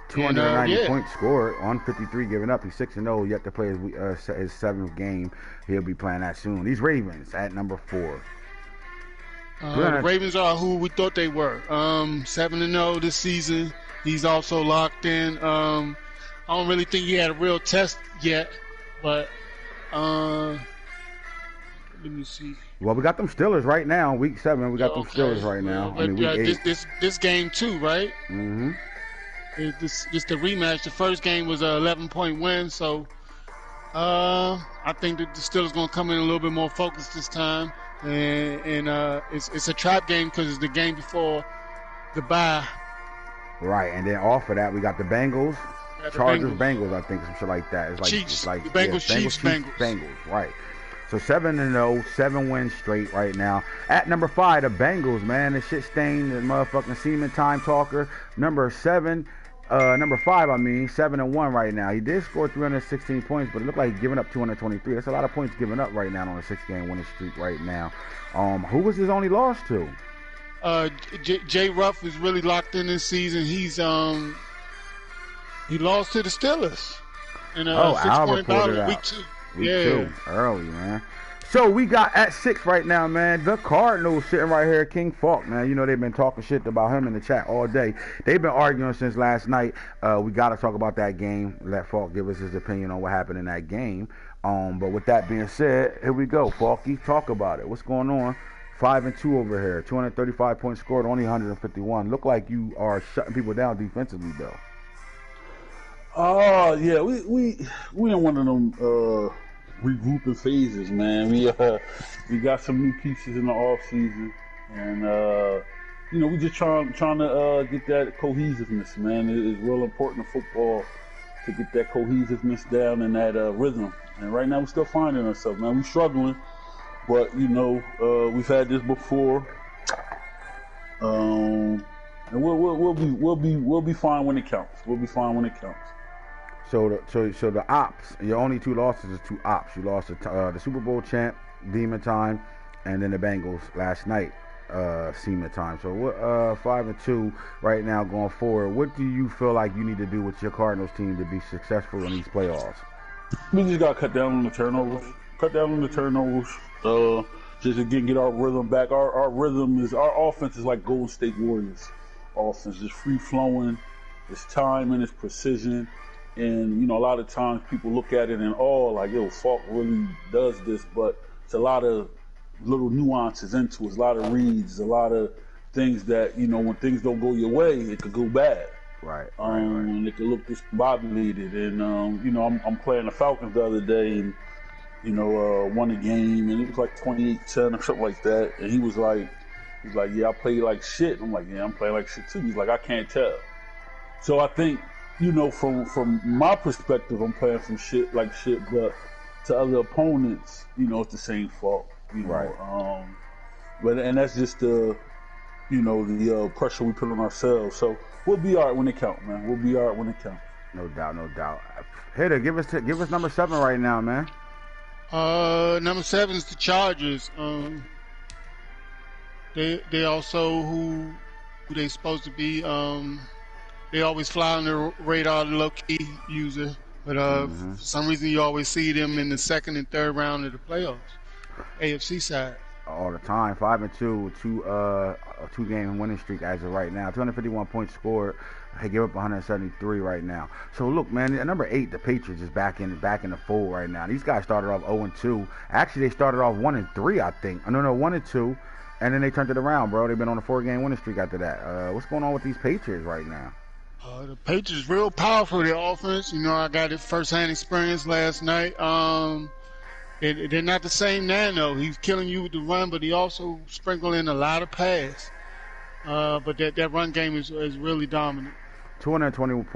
290 points scored on 53 given up. He's 6-0. Yet to play his 7th game. He'll be playing that soon. These Ravens at number 4. The Ravens are who we thought they were. 7-0 this season. He's also locked in. I don't really think he had a real test yet, but let me see. Well, we got them Steelers right now. Week 7, we got them Steelers right now. But, week 8. This game too, right? Mm-hmm. This the rematch. The first game was an 11-point win, so I think that the Steelers going to come in a little bit more focused this time. And it's a trap game because it's the game before the bye. Right, and then off of that, we got the Bengals, Chargers, Bengals, I think, some shit like that. It's like Chiefs, it's like the Bengals, yeah, Chiefs, Bengals, right. So 7-0, 7 wins straight right now. At number 5, the Bengals, man, the shit stained, the motherfucking semen time talker. Number 5, 7-1 right now. He did score 316 points, but it looked like he's giving up 223. That's a lot of points given up right now on a 6-game winning streak right now. Who was his only loss to? Jay Ruff is really locked in this season. He's he lost to the Steelers in a 6-point battle week 2. Week 2, early, man. So we got at 6 right now, man. The Cardinals sitting right here, King Falk, man. You know they've been talking shit about him in the chat all day. They've been arguing since last night. We got to talk about that game. Let Falk give us his opinion on what happened in that game. But with that being said, here we go. Falky, talk about it. What's going on? 5-2 over here. 235 points scored, only 151. Look like you are shutting people down defensively, though. Oh yeah, we in one of them regrouping phases, man. We got some new pieces in the off season, and we just trying to get that cohesiveness, man. It's real important in football to get that cohesiveness down and that rhythm. And right now we're still finding ourselves, man. We're struggling, but we've had this before, and we'll be fine when it counts. We'll be fine when it counts. So the ops, your only 2 losses is 2 ops. You lost the Super Bowl champ, Demon Time, and then the Bengals last night, Seaman Time. So what 5-2 right now going forward. What do you feel like you need to do with your Cardinals team to be successful in these playoffs? We just got to cut down on the turnovers. Just again get our rhythm back. Our rhythm is, our offense is like Golden State Warriors offense, just free flowing. It's time and it's precision. And, a lot of times people look at it and, like, Falk really does this, but it's a lot of little nuances into it. It's a lot of reads, a lot of things that, when things don't go your way, it could go bad. Right. And it could look discombobulated. And, I'm playing the Falcons the other day and, won a game, and it was like 28-10 or something like that. And he was like, yeah, I played like shit. I'm like, yeah, I'm playing like shit too. He's like, I can't tell. So I think, from my perspective, I'm playing some shit like shit, but to other opponents, it's the same fault. Right. And that's just the pressure we put on ourselves. So we'll be all right when it counts, man. We'll be all right when it counts. No doubt, no doubt. Hitter, give us number 7 right now, man. Number 7 is the Chargers. They also who they supposed to be. They always fly on the radar, the low key user, but for some reason you always see them in the second and third round of the playoffs. AFC side. All the time, 5-2, a 2-game winning streak as of right now. 251 points scored. They give up 173 right now. So look, man, at number 8, the Patriots is back in the fold right now. These guys started off 0-2. Actually, they started off 1-3, I think. No, 1-2, and then they turned it around, bro. They've been on a 4-game winning streak after that. What's going on with these Patriots right now? The Patriots real powerful. Their offense. You know, I got it first-hand experience last night. They're not the same now, though. He's killing you with the run, but he also sprinkling in a lot of pass. But that run game is really dominant. 221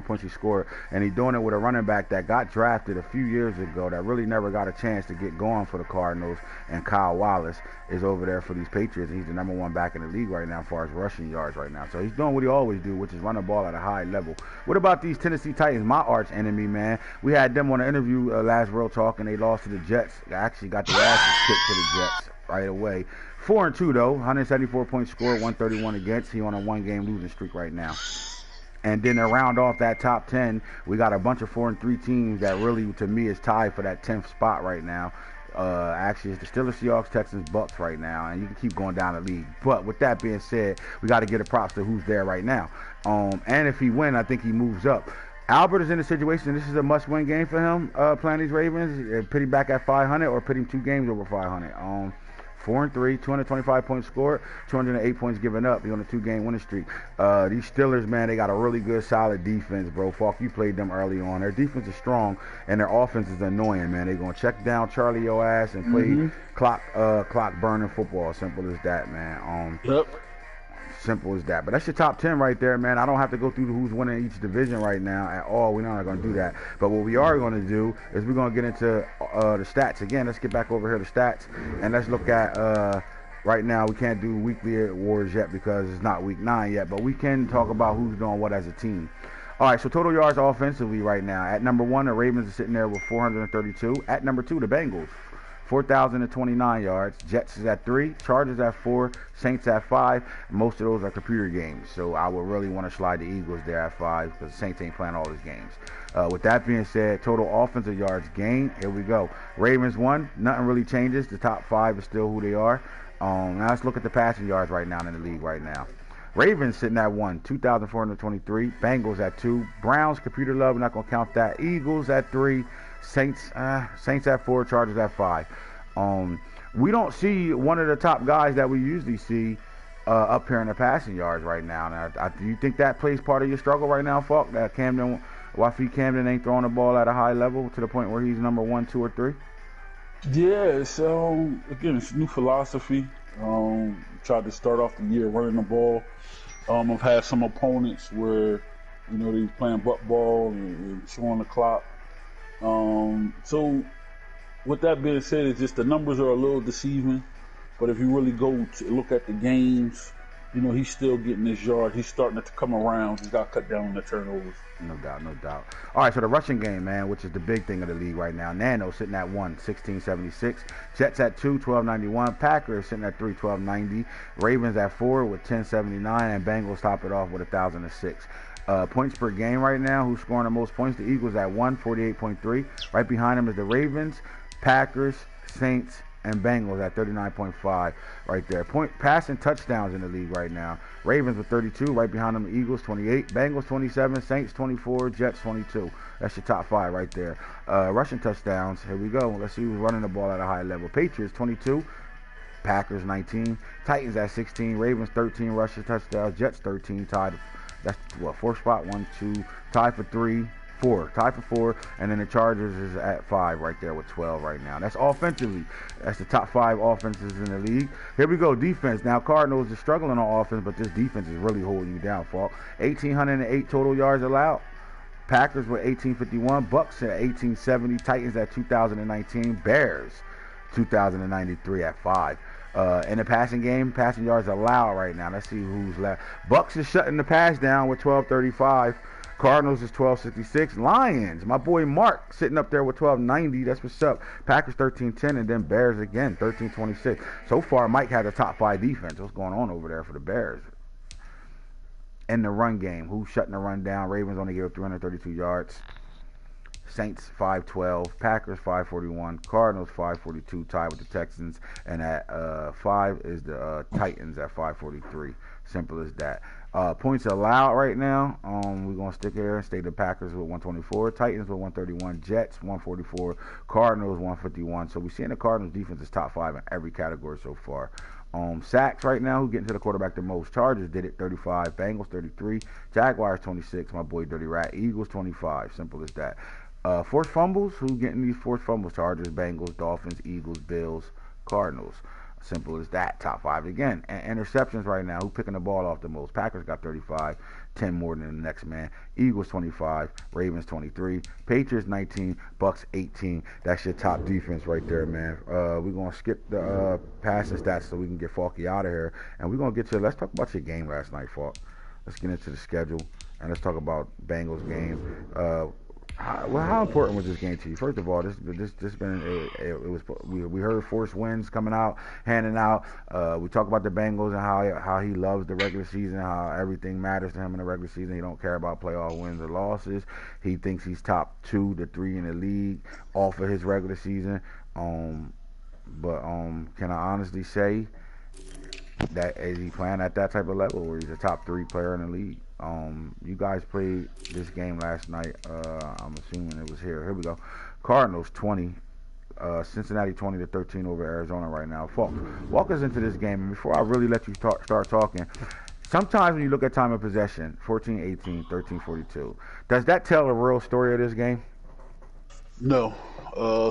points he scored, and he's doing it with a running back that got drafted a few years ago that really never got a chance to get going for the Cardinals, and Kyle Wallace is over there for these Patriots, and he's the number 1 back in the league right now as far as rushing yards right now. So he's doing what he always do, which is run the ball at a high level. What about these Tennessee Titans, my arch enemy, man? We had them on an interview last Real Talk, and they lost to the Jets. They actually got their asses kicked to the Jets right away. 4-2 though, 174 points scored, 131 against. He on a 1-game losing streak right now. And then to round off that top 10, we got a bunch of 4-3 teams that really, to me, is tied for that 10th spot right now. Actually, it's the Steelers, Seahawks, Texans, Bucks right now, and you can keep going down the league. But with that being said, we got to give a props to who's there right now. And if he wins, I think he moves up. Albert is in a situation, this is a must-win game for him, playing these Ravens. Put him back at 500 or put him 2 games over 500. 4-3, 225 points scored, 208 points given up. He's on a 2-game winning streak. These Steelers, man, they got a really good, solid defense, bro. Falk, you played them early on. Their defense is strong, and their offense is annoying, man. They're going to check down Charlie your ass and play clock burning football. Simple as that, man. Yep. Simple as that. But that's your top 10 right there, man. I don't have to go through who's winning each division right now at all. We're not going to do that. But what we are going to do is we're going to get into the stats. Again, let's get back over here to stats. And let's look at, right now, we can't do weekly awards yet because it's not week 9 yet. But we can talk about who's doing what as a team. All right, so total yards offensively right now. At number 1, the Ravens are sitting there with 432. At number 2, the Bengals. 4,029 yards. Jets is at 3, Chargers at 4, Saints at 5. Most of those are computer games, so I would really want to slide the Eagles there at 5 because the Saints ain't playing all these games. With that being said, total offensive yards gained. Here we go. Ravens 1, nothing really changes. The top 5 is still who they are. Now let's look at the passing yards right now in the league right now. Ravens sitting at 1, 2,423. Bengals at 2. Browns, computer love, we're not going to count that. Eagles at 3. Saints at 4, Chargers at 5. We don't see one of the top guys that we usually see up here in the passing yards right now. Now, do you think that plays part of your struggle right now, Falk? That Wafi Camden ain't throwing the ball at a high level to the point where he's number 1, 2, or 3? Yeah, so again, it's new philosophy. Tried to start off the year running the ball. I've had some opponents where, you know, they playing butt ball and chewing the clock. So with that being said, it's just the numbers are a little deceiving. But if you really go to look at the games, you know, he's still getting his yard. He's starting to come around. He's got to cut down on the turnovers. No doubt, no doubt. All right, so the rushing game, man, which is the big thing of the league right now. Nano sitting at 1, 1676. Jets at 2, 1291. Packers sitting at 3, 1290. Ravens at 4 with 1079. And Bengals top it off with 1006. Points per game right now. Who's scoring the most points? The Eagles at 1, 48.3. Right behind them is the Ravens, Packers, Saints, and Bengals at 39.5 right there. Passing touchdowns in the league right now. Ravens with 32. Right behind them, the Eagles 28. Bengals 27. Saints 24. Jets 22. That's your top 5 right there. Rushing touchdowns. Here we go. Let's see who's running the ball at a high level. Patriots 22. Packers 19. Titans at 16. Ravens 13 rushing touchdowns. Jets 13. Tied. That's what, 4th spot. 1, 2. Tied for 3. 4, tied for 4, and then the Chargers is at 5 right there with 12 right now. That's offensively. That's the top 5 offenses in the league. Here we go, defense. Now, Cardinals are struggling on offense, but this defense is really holding you down, Falk. 1,808 total yards allowed. Packers with 1,851. Bucks at 1,870. Titans at 2,019. Bears 2,093 at 5. In the passing game, passing yards allowed right now. Let's see who's left. Bucks is shutting the pass down with 1,235. Cardinals is 1266. Lions, my boy Mark sitting up there with 1290. That's what's up. Packers 1310, and then Bears again 1326. So far, Mike had a top 5 defense. What's going on over there for the Bears? In the run game, who's shutting the run down? Ravens only gave up 332 yards. Saints 512, Packers 541, Cardinals 542, tied with the Texans, and at 5 is the Titans at 543. Simple as that. Points allowed right now. We're gonna stick here and stay the Packers with 124, Titans with 131, Jets 144, Cardinals 151. So we're seeing the Cardinals defense is top 5 in every category so far. Sacks right now, who getting to the quarterback the most? Chargers did it, 35, Bengals 33, Jaguars 26, my boy Dirty Rat, Eagles 25. Simple as that. Forced fumbles, who getting these forced fumbles? Chargers, Bengals, Dolphins, Eagles, Bills, Cardinals. Simple as that. Top 5 again. And interceptions right now, who picking the ball off the most? Packers got 35, 10 more than the next man. Eagles 25, Ravens 23, Patriots 19, Bucks 18. That's your top defense right there, man. We're going to skip the passing stats so we can get Falky out of here. And we're going to get to, let's talk about your game last night, Falk. Let's get into the schedule, and let's talk about Bengals game. How important was this game to you? First of all, we heard Force Winds coming out, handing out. We talk about the Bengals and how he loves the regular season, how everything matters to him in the regular season. He don't care about playoff wins or losses. He thinks he's top 2 to 3 in the league off of his regular season. But can I honestly say that is he playing at that type of level where he's a top 3 player in the league? You guys played this game last night. I'm assuming it was here. Here we go. Cardinals 20, Cincinnati 20-13 over Arizona right now. Walk us into this game. And before I really let you start talking, sometimes when you look at time of possession, 14-18, 13-42, does that tell the real story of this game? No.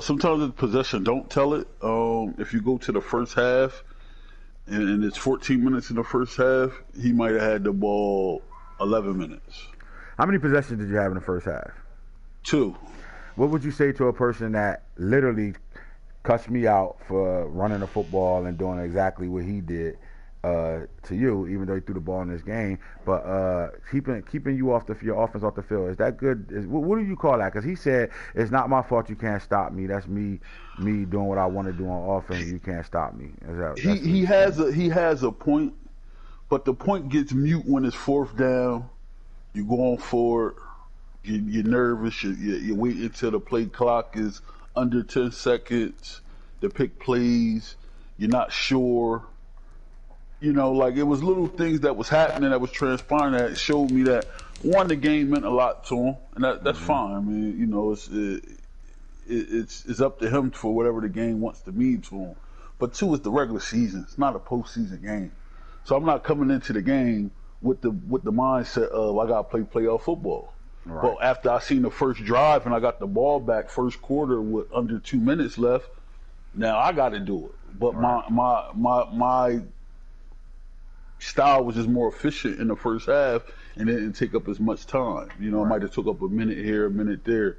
Sometimes the possession don't tell it. If you go to the first half, and it's 14 minutes in the first half, he might have had the ball 11 minutes. How many possessions did you have in the first half? 2. What would you say to a person that literally cussed me out for running the football and doing exactly what he did to you, even though he threw the ball in this game, but keeping you off your offense off the field? Is that good? What do you call that? Because he said it's not my fault. You can't stop me. That's me doing what I want to do on offense. You can't stop me. He has a point, but the point gets mute when it's 4th down. You're going for it. You're nervous. You wait until the play clock is under 10 seconds. The pick plays. You're not sure. You know, like it was little things that was happening that was transpiring that showed me that, one, the game meant a lot to him, and that's fine. I mean, you know, it's up to him for whatever the game wants to mean to him. But 2, it's the regular season. It's not a postseason game. So I'm not coming into the game with the mindset of I gotta play playoff football. Right. But after I seen the first drive and I got the ball back first quarter with under 2 minutes left, now I got to do it. But right. my style was just more efficient in the first half, and it didn't take up as much time. You know, right. It might have took up a minute here, a minute there.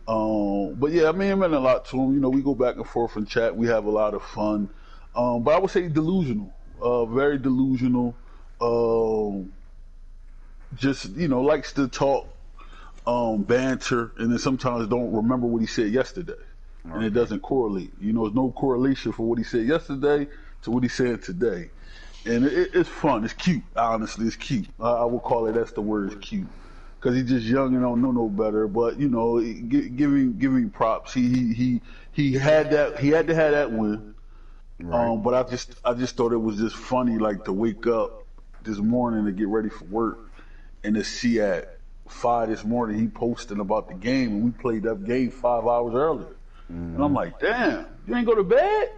But yeah, I mean, it meant a lot to him. You know, we go back and forth and chat. We have a lot of fun. But I would say delusional, very delusional. Just, you know, likes to talk, banter, and then sometimes don't remember what he said yesterday. Okay. And it doesn't correlate. You know, there's no correlation for what he said yesterday to what he said today. And it's fun. It's cute. Honestly, it's cute. I would call it. That's the word. It's cute. Because he's just young and don't know no better. But you know, giving props. He had that. He had to have that win. Right. But I just thought it was just funny, like to wake up this morning to get ready for work and to see at 5 this morning he posting about the game, and we played that game 5 hours earlier. And I'm like, damn, you ain't go to bed?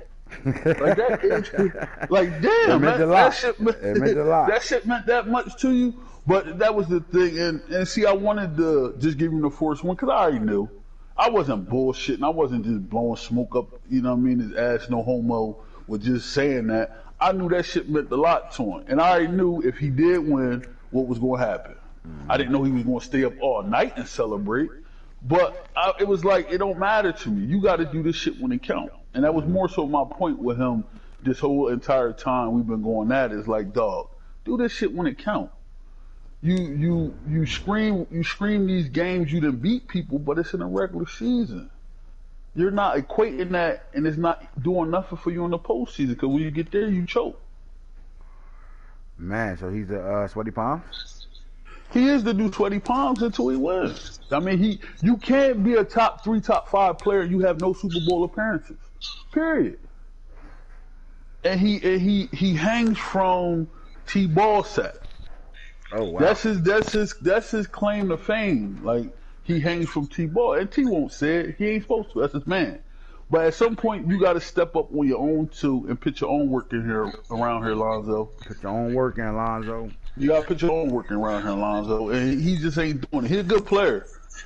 Like that, like damn, that shit meant a lot. That shit meant that much to you. But that was the thing, and see, I wanted to just give him the first one because I already knew. I wasn't bullshitting. I wasn't just blowing smoke up, you know what I mean, his ass no homo with just saying that. I knew that shit meant a lot to him, and I already knew if he did win, what was going to happen. I didn't know he was going to stay up all night and celebrate, but it was like, it don't matter to me. You got to do this shit when it counts. And that was more so my point with him this whole entire time we've been going at it. It's like, dog, do this shit when it counts. you scream these games you done beat people, but it's in the regular season. You're not equating that, and it's not doing nothing for you in the postseason. Because when you get there, you choke. Man, so he's the sweaty palms. He is the new sweaty palms until he wins. I mean, you can't be a top 3, top 5 player. You have no Super Bowl appearances. Period. And he hangs from T-ball set. Oh wow. That's his claim to fame. Like, he hangs from T-ball, and T won't say it. He ain't supposed to. That's his man. But at some point, you got to step up on your own too and put your own work in here around here, Lonzo. Put your own work in, Lonzo. You got to put your own work in around here, Lonzo. And he just ain't doing it. He's a good player.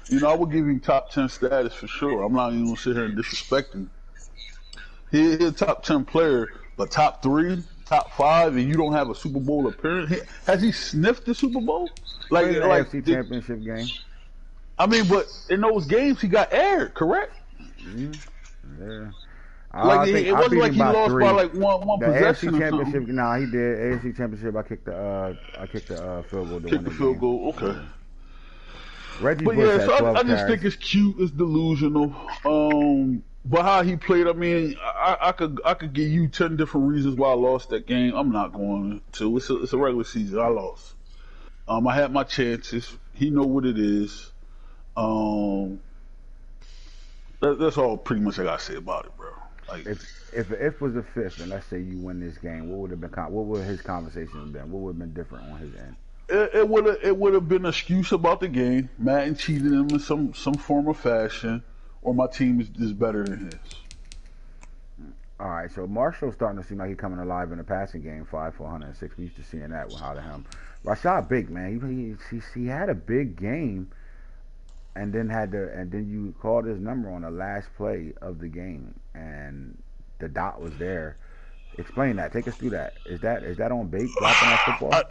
You know, I would give him top 10 status for sure. I'm not even gonna sit here and disrespect him. He's a top 10 player, but top 3, top 5, and you don't have a Super Bowl appearance. Has he sniffed the Super Bowl? Like the AFC Championship game. I mean, but in those games he got aired, correct? Mm-hmm. Yeah. It wasn't like he lost 3. By like one the possession. AFC Championship, nah, he did. AFC Championship, I kicked the field goal. Kicked the field goal, okay. Reggie but Bush yeah, so I just carries. think it's cute, it's delusional. But how he played, I mean, I could give you 10 different reasons why I lost that game. I'm not going to. It's a regular season. I lost. I had my chances. He know what it is. That's all pretty much I gotta say about it, bro. Like, if was the 5th, and let's say you win this game, what would his conversation have been? What would have been different on his end? It would have been an excuse about the game. Madden cheated him in some form or fashion, or my team is better than his. All right, so Marshall's starting to seem like he's coming alive in the passing game. 5 for 106. We used to seeing that with how to him. Rashad big man. He had a big game. And then you called his number on the last play of the game, and the dot was there. Explain that. Take us through that. Is that on bait dropping that football?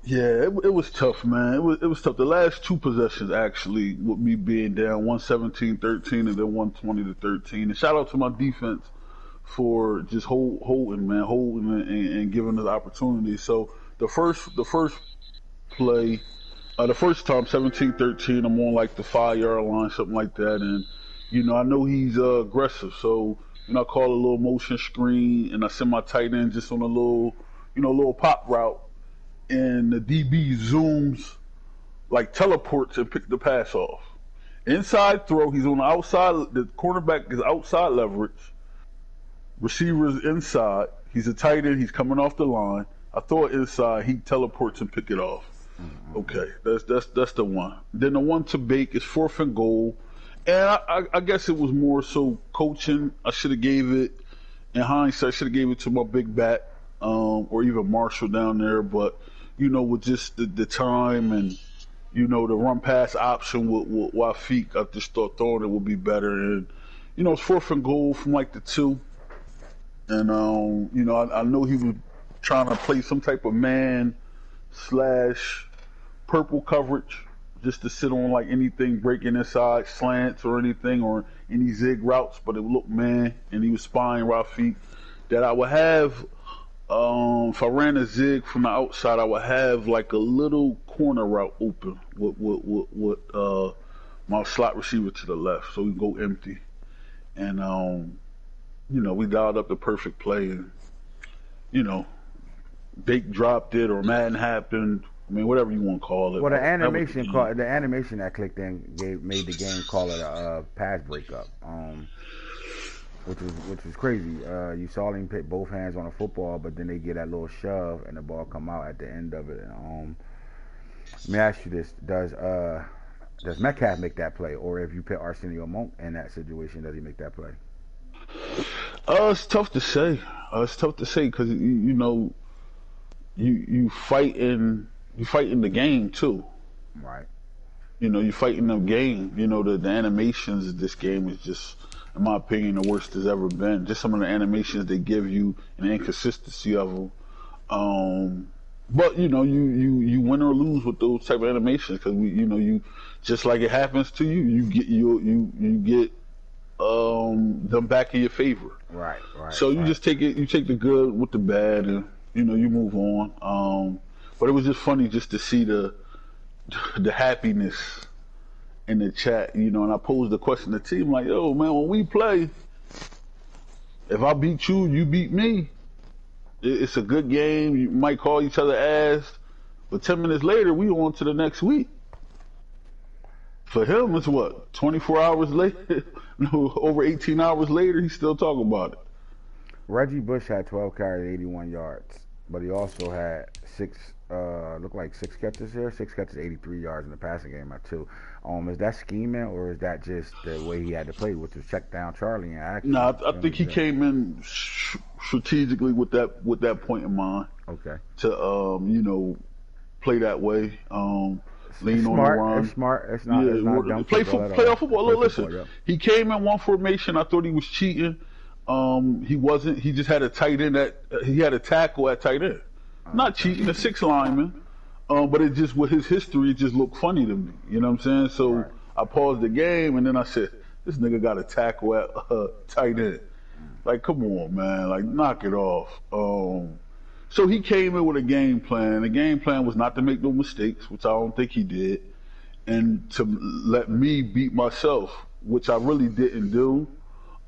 Yeah, it was tough, man. It was tough. The last 2 possessions actually, with me being down 117-13 and then 120-13. And shout out to my defense for just holding and giving us opportunity. So the first play. The first time, 17-13, I'm on like the 5-yard line, something like that, and I know he's aggressive, so I call a little motion screen, and I send my tight end just on a little pop route, and the DB zooms, like teleports and pick the pass off. Inside throw, he's on the outside. The cornerback is outside leverage. Receiver's inside. He's a tight end. He's coming off the line. I throw it inside. He teleports and pick it off. Okay, that's the one. Then the one to Bake is 4th and goal, and I guess it was more so coaching. I should have gave it, in hindsight, I should have gave it to my big bat, or even Marshall down there. But with just the time and the run pass option with Wafik, I just thought throwing it would be better. And it's 4th and goal from like the 2, and I know he was trying to play some type of man / purple coverage, just to sit on like anything breaking inside slants or anything, or any zig routes, but it looked man, and he was spying Rafiq. That I would have, if I ran a zig from the outside, I would have like a little corner route open with my slot receiver to the left, so we go empty, and we dialed up the perfect play, and Bake dropped it, or Madden happened. I mean, whatever you want to call it. Well, the animation that clicked in made the game call it a pass breakup, which was crazy. You saw him put both hands on a football, but then they get that little shove and the ball come out at the end of it. Let me ask you this: Does Metcalf make that play, or if you put Arsenio Monk in that situation, does he make that play? It's tough to say. Because you fighting the game too. Right. You fighting the game. The animations of this game is just, in my opinion, the worst it's ever been. Just some of the animations they give you and the inconsistency of them. But you win or lose with those type of animations, because you just like it happens to you, you get them back in your favor. Right. So you just take the good with the bad, and you move on. But it was just funny just to see the happiness in the chat, you know. And I posed the question to the team like, "Yo, man, when we play, if I beat you, you beat me. It's a good game. You might call each other ass, but 10 minutes later, we on to the next week." For him, it's what, 24 hours later? No, over 18 hours later, he's still talking about it. Reggie Bush had 12 carries, 81 yards, but he also had six catches here, 83 yards in the passing game at two. Is that scheming or is that just the way he had to play, which was check down Charlie and action? No, I think he came in strategically with that point in mind. Okay. To play that way. Lean on the run. It's smart. It's not dumb. Playoff football. Listen, he came in one formation. I thought he was cheating. He wasn't. He just had a tight end he had a tackle at tight end. Not cheating, a 6 lineman. But it just, with his history, it just looked funny to me. You know what I'm saying? So I paused the game and then I said, this nigga got a tackle at tight end. Like, come on, man. Like, knock it off. So he came in with a game plan. The game plan was not to make no mistakes, which I don't think he did, and to let me beat myself, which I really didn't do.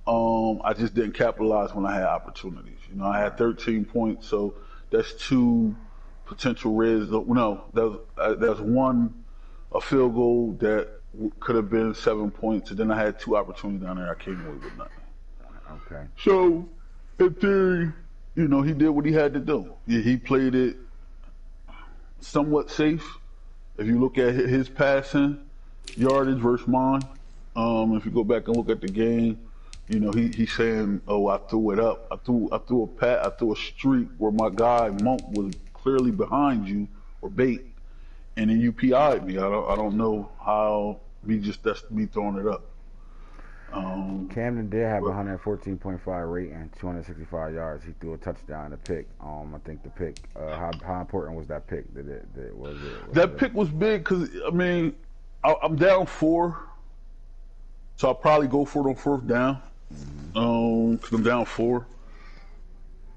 I just didn't capitalize when I had opportunities. You know, I had 13 points, so that's 2 potential reds. No, that's 1 a field goal that could have been 7 points, and then I had 2 opportunities down there. I came away with nothing. Okay. So, in theory, you know, he did what he had to do. He played it somewhat safe. If you look at his passing yardage versus mine, if you go back and look at the game, you know, he's saying, "Oh, I threw it up. I threw a streak where my guy Monk was clearly behind you or bait, and then you PI'd me. I don't know how that's me throwing it up." Camden did have 114.5 rating, 265 yards. He threw a touchdown, a pick. I think the pick. How important was that pick? That pick was big because I mean, I'm down 4, so I'll probably go for it on 4th down. Because I'm down 4.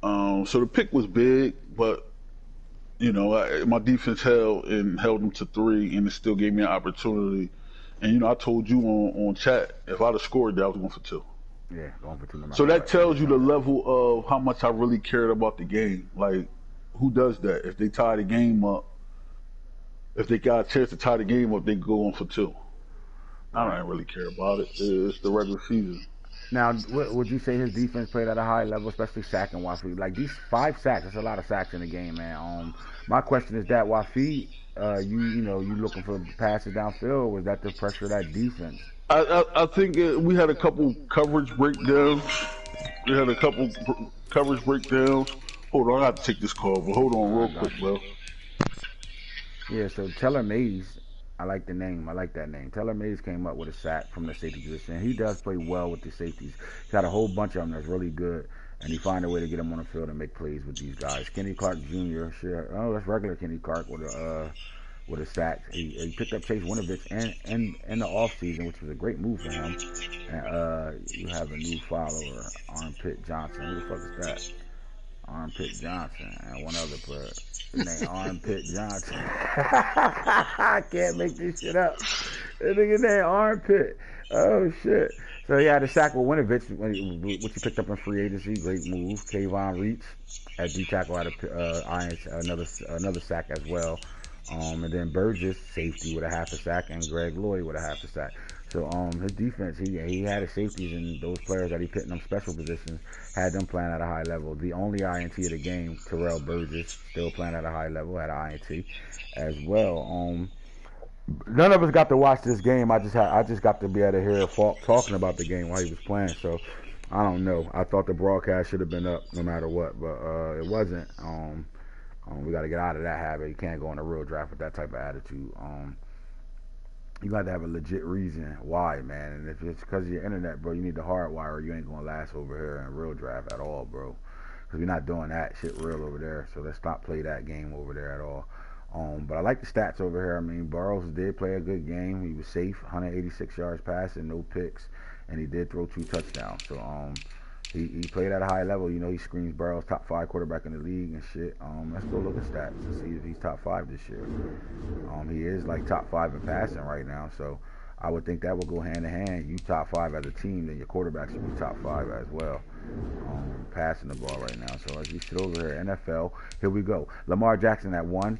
So the pick was big, but you know, my defense held them to 3, and it still gave me an opportunity. And, you know, I told you on chat, if I'd have scored that, I was going for 2. Yeah, going for 2. So that tells you the level of how much I really cared about the game. Like, who does that? If they tie the game up, if they got a chance to tie the game up, they go on for 2. I don't really care about it. It's the regular season. Now, would you say his defense played at a high level, especially sacking Wafi? Like, these 5 sacks, that's a lot of sacks in the game, man. My question is that Wafi, you looking for passes downfield, or was that the pressure of that defense? I think we had a couple coverage breakdowns. Hold on, I have to take this call, but hold on real quick, bro. Yeah, so Teller Mays, I like the name. I like that name. Teller Mays came up with a sack from the safety position. He does play well with the safeties. He's got a whole bunch of them that's really good, and he find a way to get them on the field and make plays with these guys. Kenny Clark Jr. That's regular Kenny Clark with a sack. He picked up Chase Winovich in the offseason, which was a great move for him. And you have a new follower, Armpit Johnson. Who the fuck is that? Armpit Johnson and one other player named Armpit Johnson. I can't make this shit up. That nigga named Armpit. Oh shit. So he had a sack with Winovich, which he picked up in free agency. Great move. Kayvon Reach at D tackle had another sack as well. And then Burgess, safety, with a half a sack, and Greg Lloyd with a half a sack. So his defense, he had his safeties, and those players that he put in them special positions had them playing at a high level. The only INT of the game, Terrell Burgess, still playing at a high level, had an INT as well. None of us got to watch this game. I just got to be able to hear Falk talking about the game while he was playing. So I don't know. I thought the broadcast should have been up no matter what, but it wasn't. We got to get out of that habit. You can't go in a real draft with that type of attitude. You got to have a legit reason why, man. And if it's because of your internet, bro, you need the hardwire. You ain't going to last over here in real draft at all, bro. Because we're not doing that shit real over there. So let's not play that game over there at all. But I like the stats over here. I mean, Burrows did play a good game. He was safe, 186 yards passing, no picks, and he did throw 2 touchdowns. So, He played at a high level. You know, he screams Burrow's top 5 quarterback in the league and shit. Let's go look at stats and see if he's top 5 this year. He is like top 5 in passing right now, so I would think that would go hand in hand. You top 5 as a team, then your quarterback should be top 5 as well. Passing the ball right now. So as we sit over here, NFL, here we go. Lamar Jackson at 1.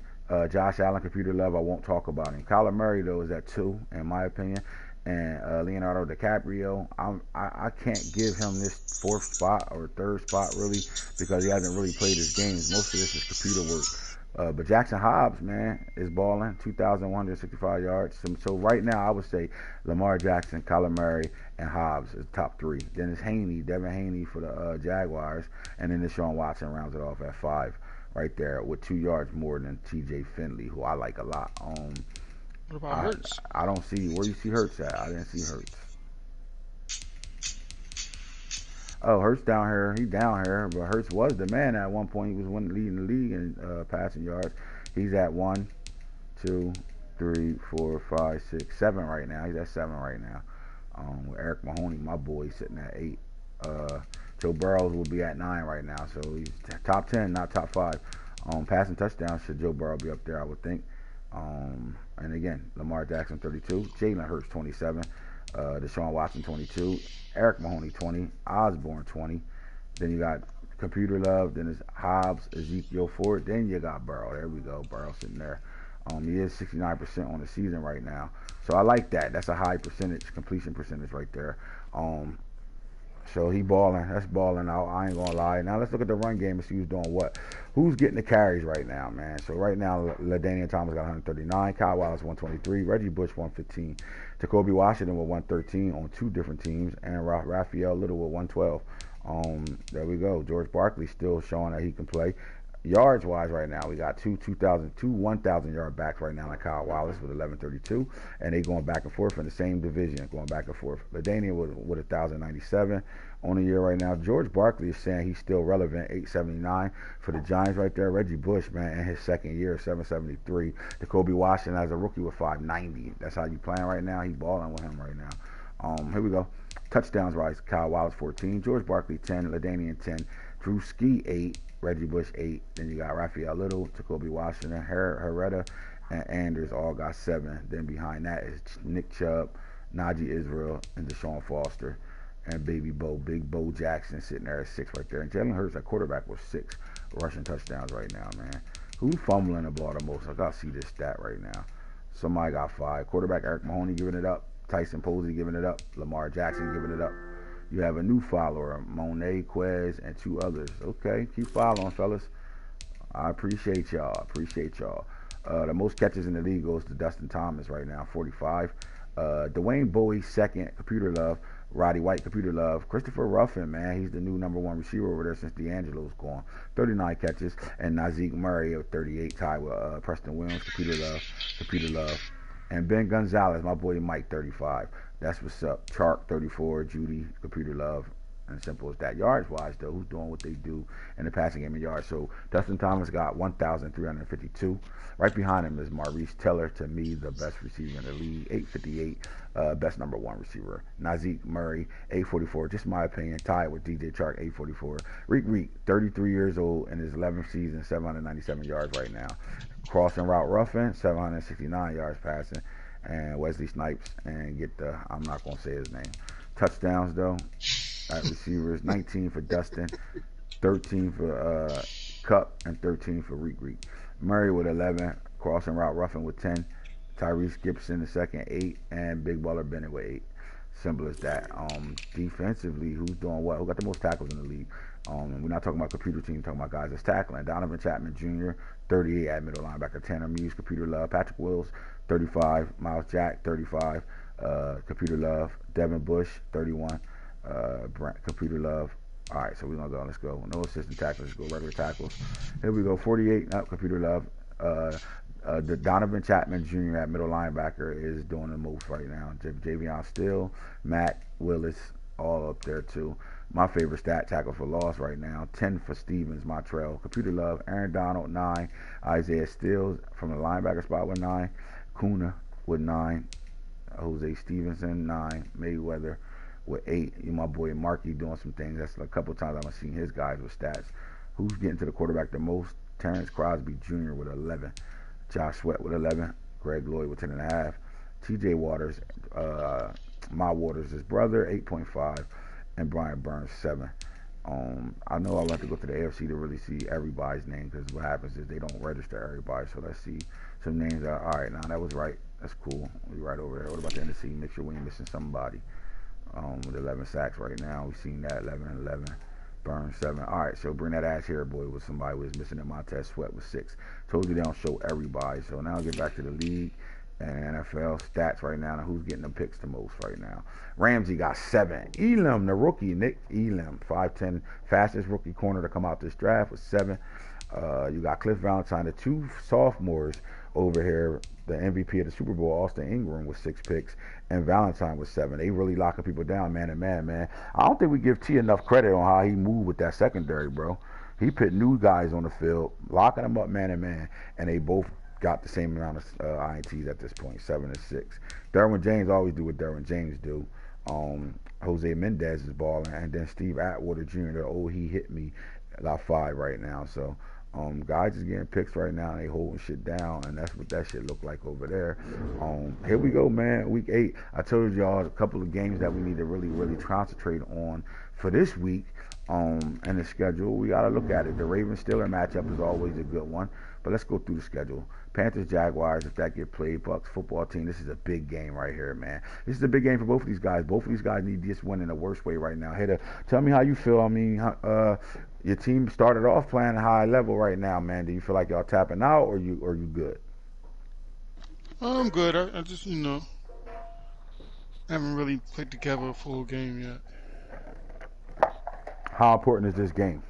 Josh Allen, Computer Love, I won't talk about him. Kyler Murray, though, is at 2, in my opinion. And Leonardo DiCaprio, I can't give him this 4th spot or 3rd spot, really, because he hasn't really played his games. Most of this is computer work. But Jackson Hobbs, man, is balling, 2,165 yards. So right now, I would say Lamar Jackson, Kyler Murray, and Hobbs is top 3. Then it's Devin Haney for the Jaguars, and then Deshaun Watson rounds it off at 5. Right there with 2 yards more than T.J. Finley, who I like a lot. What about Hurts? I don't see where you see Hurts at. I didn't see Hurts. Oh, Hurts down here. He down here, but Hurts was the man at one point. He was leading the league in passing yards. He's at 1, 2, 3, 4, 5, 6, 7 right now. He's at 7 right now. With Eric Mahoney, my boy, sitting at 8. Joe Burrow will be at 9 right now, so he's top 10, not top 5. Passing touchdowns, should Joe Burrow be up there, I would think. And again, Lamar Jackson 32, Jalen Hurts 27, Deshaun Watson 22, Eric Mahoney 20, Osborne 20. Then you got Computer Love, then it's Hobbs, Ezekiel Ford, then you got Burrow. There we go, Burrow sitting there. He is 69% on the season right now, so I like that. That's a high percentage, completion percentage right there. So he balling. That's balling out. I ain't gonna lie. Now let's look at the run game and see who's doing what. Who's getting the carries right now, man? So right now, LaDainian Thomas got 139. Kyle Wallace 123. Reggie Bush 115. Jacoby Washington with 113 on 2 different teams, and Raphael Little with 112. There we go. George Barkley still showing that he can play. Yards wise right now, we got two 1,000 yard backs right now, like Kyle Wallace with 1132, and they going back and forth in the same division, going back and forth. LaDainian with 1,097 on the year right now. George Barkley is saying he's still relevant, 879 for the Giants right there. Reggie Bush, man, in his second year, 773. Jacoby Washington as a rookie with 590. That's how you playing right now. He balling with him right now. Here we go. Touchdowns rise. Kyle Wallace 14, George Barkley 10, LaDainian 10, Drew Ski 8. Reggie Bush 8. Then you got Raphael Little, Jacoby Washington, Herrera, and Anders all got 7. Then behind that is Nick Chubb, Najee Israel, and Deshaun Foster, and Big Bo Jackson sitting there at 6 right there. And Jalen Hurts at quarterback with 6 rushing touchdowns right now, man. Who's fumbling the ball the most? I gotta see this stat right now. Somebody got 5. Quarterback Eric Mahoney giving it up. Tyson Posey giving it up. Lamar Jackson giving it up. You have a new follower, Monet, Quez, and 2 others. Okay, keep following, fellas. I appreciate y'all. The most catches in the league goes to Dustin Thomas right now, 45. Dwayne Bowie, 2nd. Computer Love. Roddy White, Computer Love. Christopher Ruffin, man, he's the new number 1 receiver over there since D'Angelo's gone. 39 catches. And Nazeek Murray at 38, tied with Preston Williams, Computer Love. And Ben Gonzalez, my boy Mike, 35. That's what's up. Chark, 34. Judy, Computer Love. And simple as that. Yards-wise, though, who's doing what they do in the passing game of yards? So Dustin Thomas got 1,352. Right behind him is Maurice Teller, to me, the best receiver in the league, 858. Best number 1 receiver. Nazeek Murray, 844. Just my opinion. Tied with DJ Chark, 844. Reek, 33 years old in his 11th season, 797 yards right now. Crossing route Ruffin, 769 yards passing. And Wesley Snipes, and I'm not going to say his name. Touchdowns, though, at receivers, 19 for Dustin, 13 for Cup, and 13 for Reek. Murray with 11, crossing route Ruffin with 10, Tyrese Gibson the second, 8, and Big Baller Bennett with 8. Simple as that. Defensively, who's doing what? Who got the most tackles in the league? And we're not talking about computer team, we're talking about guys that's tackling. Donovan Chapman Jr., 38 at middle linebacker. Tanner Muse, Computer Love. Patrick Wills, 35. Miles Jack, 35. Computer Love. Devin Bush, 31. Brent, Computer Love. All right, so we're going to go. Let's go. No assistant tackles. Let's go regular tackles. Here we go. 48. Computer Love. The Donovan Chapman Jr. at middle linebacker is doing the most right now. Javion Steele, Matt Willis, all up there too. My favorite stat, tackle for loss right now, 10 for Stevens, Montreal. Computer Love, Aaron Donald, 9. Isaiah Stills from the linebacker spot with 9. Kuna with 9. Jose Stevenson, 9. Mayweather with 8. My boy Markey doing some things. That's a couple times I've seen his guys with stats. Who's getting to the quarterback the most? Terrence Crosby Jr. with 11. Josh Sweat with 11. Greg Lloyd with 10.5. T.J. Waters, my Waters, his brother, 8.5, and Brian Burns 7. I know I'll have to go to the AFC to really see everybody's name, because what happens is they don't register everybody. So let's see some names. All right, now that was right. That's cool. We right over there. What about the NFC? Make sure we ain't missing somebody. With 11 sacks right now. We've seen that 11. Burns 7. All right, so bring that ass here, boy, with somebody who was missing in my test. Sweat with 6. Told you they don't show everybody. So now I'll get back to the league and NFL stats right now. Who's getting the picks the most right now? Ramsey got 7. Elam, the rookie, Nick Elam, 5'10", fastest rookie corner to come out this draft with 7. You got Cliff Valentine, the 2 sophomores over here, the MVP of the Super Bowl, Austin Ingram, with 6 picks, and Valentine with 7. They really locking people down, man and man. I don't think we give T enough credit on how he moved with that secondary, bro. He put new guys on the field, locking them up, man, and they both got the same amount of INTs at this point, 7 and 6. Derwin James always do what Derwin James do. Jose Mendez is balling, and then Steve Atwater Jr., he hit me, got 5 right now. So guys is getting picks right now, and they holding shit down, and that's what that shit look like over there. Here we go, man. Week 8. I told y'all a couple of games that we need to really concentrate on for this week. And the schedule, we got to look at it. The Ravens-Steelers matchup is always a good one, but let's go through the schedule. Panthers-Jaguars, if that get played, Bucks football team, this is a big game right here, man. This is a big game for both of these guys. Both of these guys need this win in the worst way right now. Tell me how you feel. I mean, your team started off playing a high level right now, man. Do you feel like y'all tapping out, or you good? I'm good. I just, haven't really put together a full game yet. How important is this game?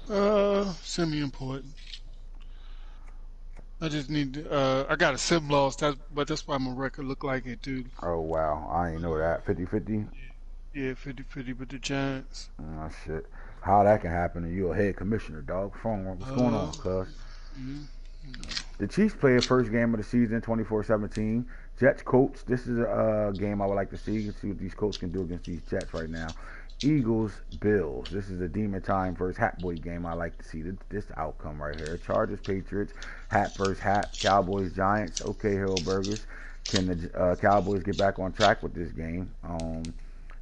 Semi-important. I just need I got a sim loss, but that's why my record look like it, dude. Oh, wow. I ain't know that. 50-50? Yeah, 50-50 with the Giants. Oh, shit. How that can happen, and you a head commissioner, dog. What's going on, cuz? The Chiefs play the first game of the season, 24-17. Jets, Colts. This is a game I would like to see what these Colts can do against these Jets right now. Eagles, Bills. This is a demon time versus Hat Boy game. I like to see this outcome right here. Chargers, Patriots, Hat versus Hat. Cowboys, Giants. Okay, Hillburgers. Can the Cowboys get back on track with this game?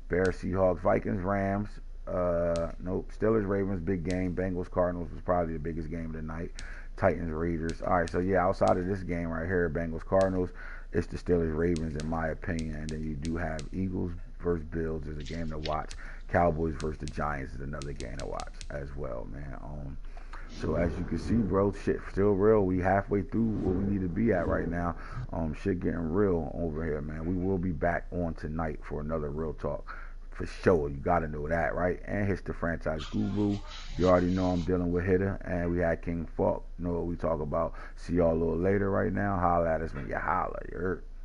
Bears, Seahawks, Vikings, Rams. Nope. Steelers, Ravens, big game. Bengals, Cardinals was probably the biggest game of the night. Titans, Raiders. All right, so yeah, outside of this game right here, Bengals, Cardinals, it's the Steelers, Ravens, in my opinion. And then you do have Eagles versus Bills is a game to watch. Cowboys versus the Giants is another game to watch as well, man. So as you can see, bro, shit still real. We halfway through where we need to be at right now. Shit getting real over here, man. We will be back on tonight for another Real Talk. For sure, you got to know that, right? And Hit's the franchise guru. You already know I'm dealing with Hitter, and we had King Falk. Know what we talk about. See y'all a little later right now. Holla at us when you holla, you heard?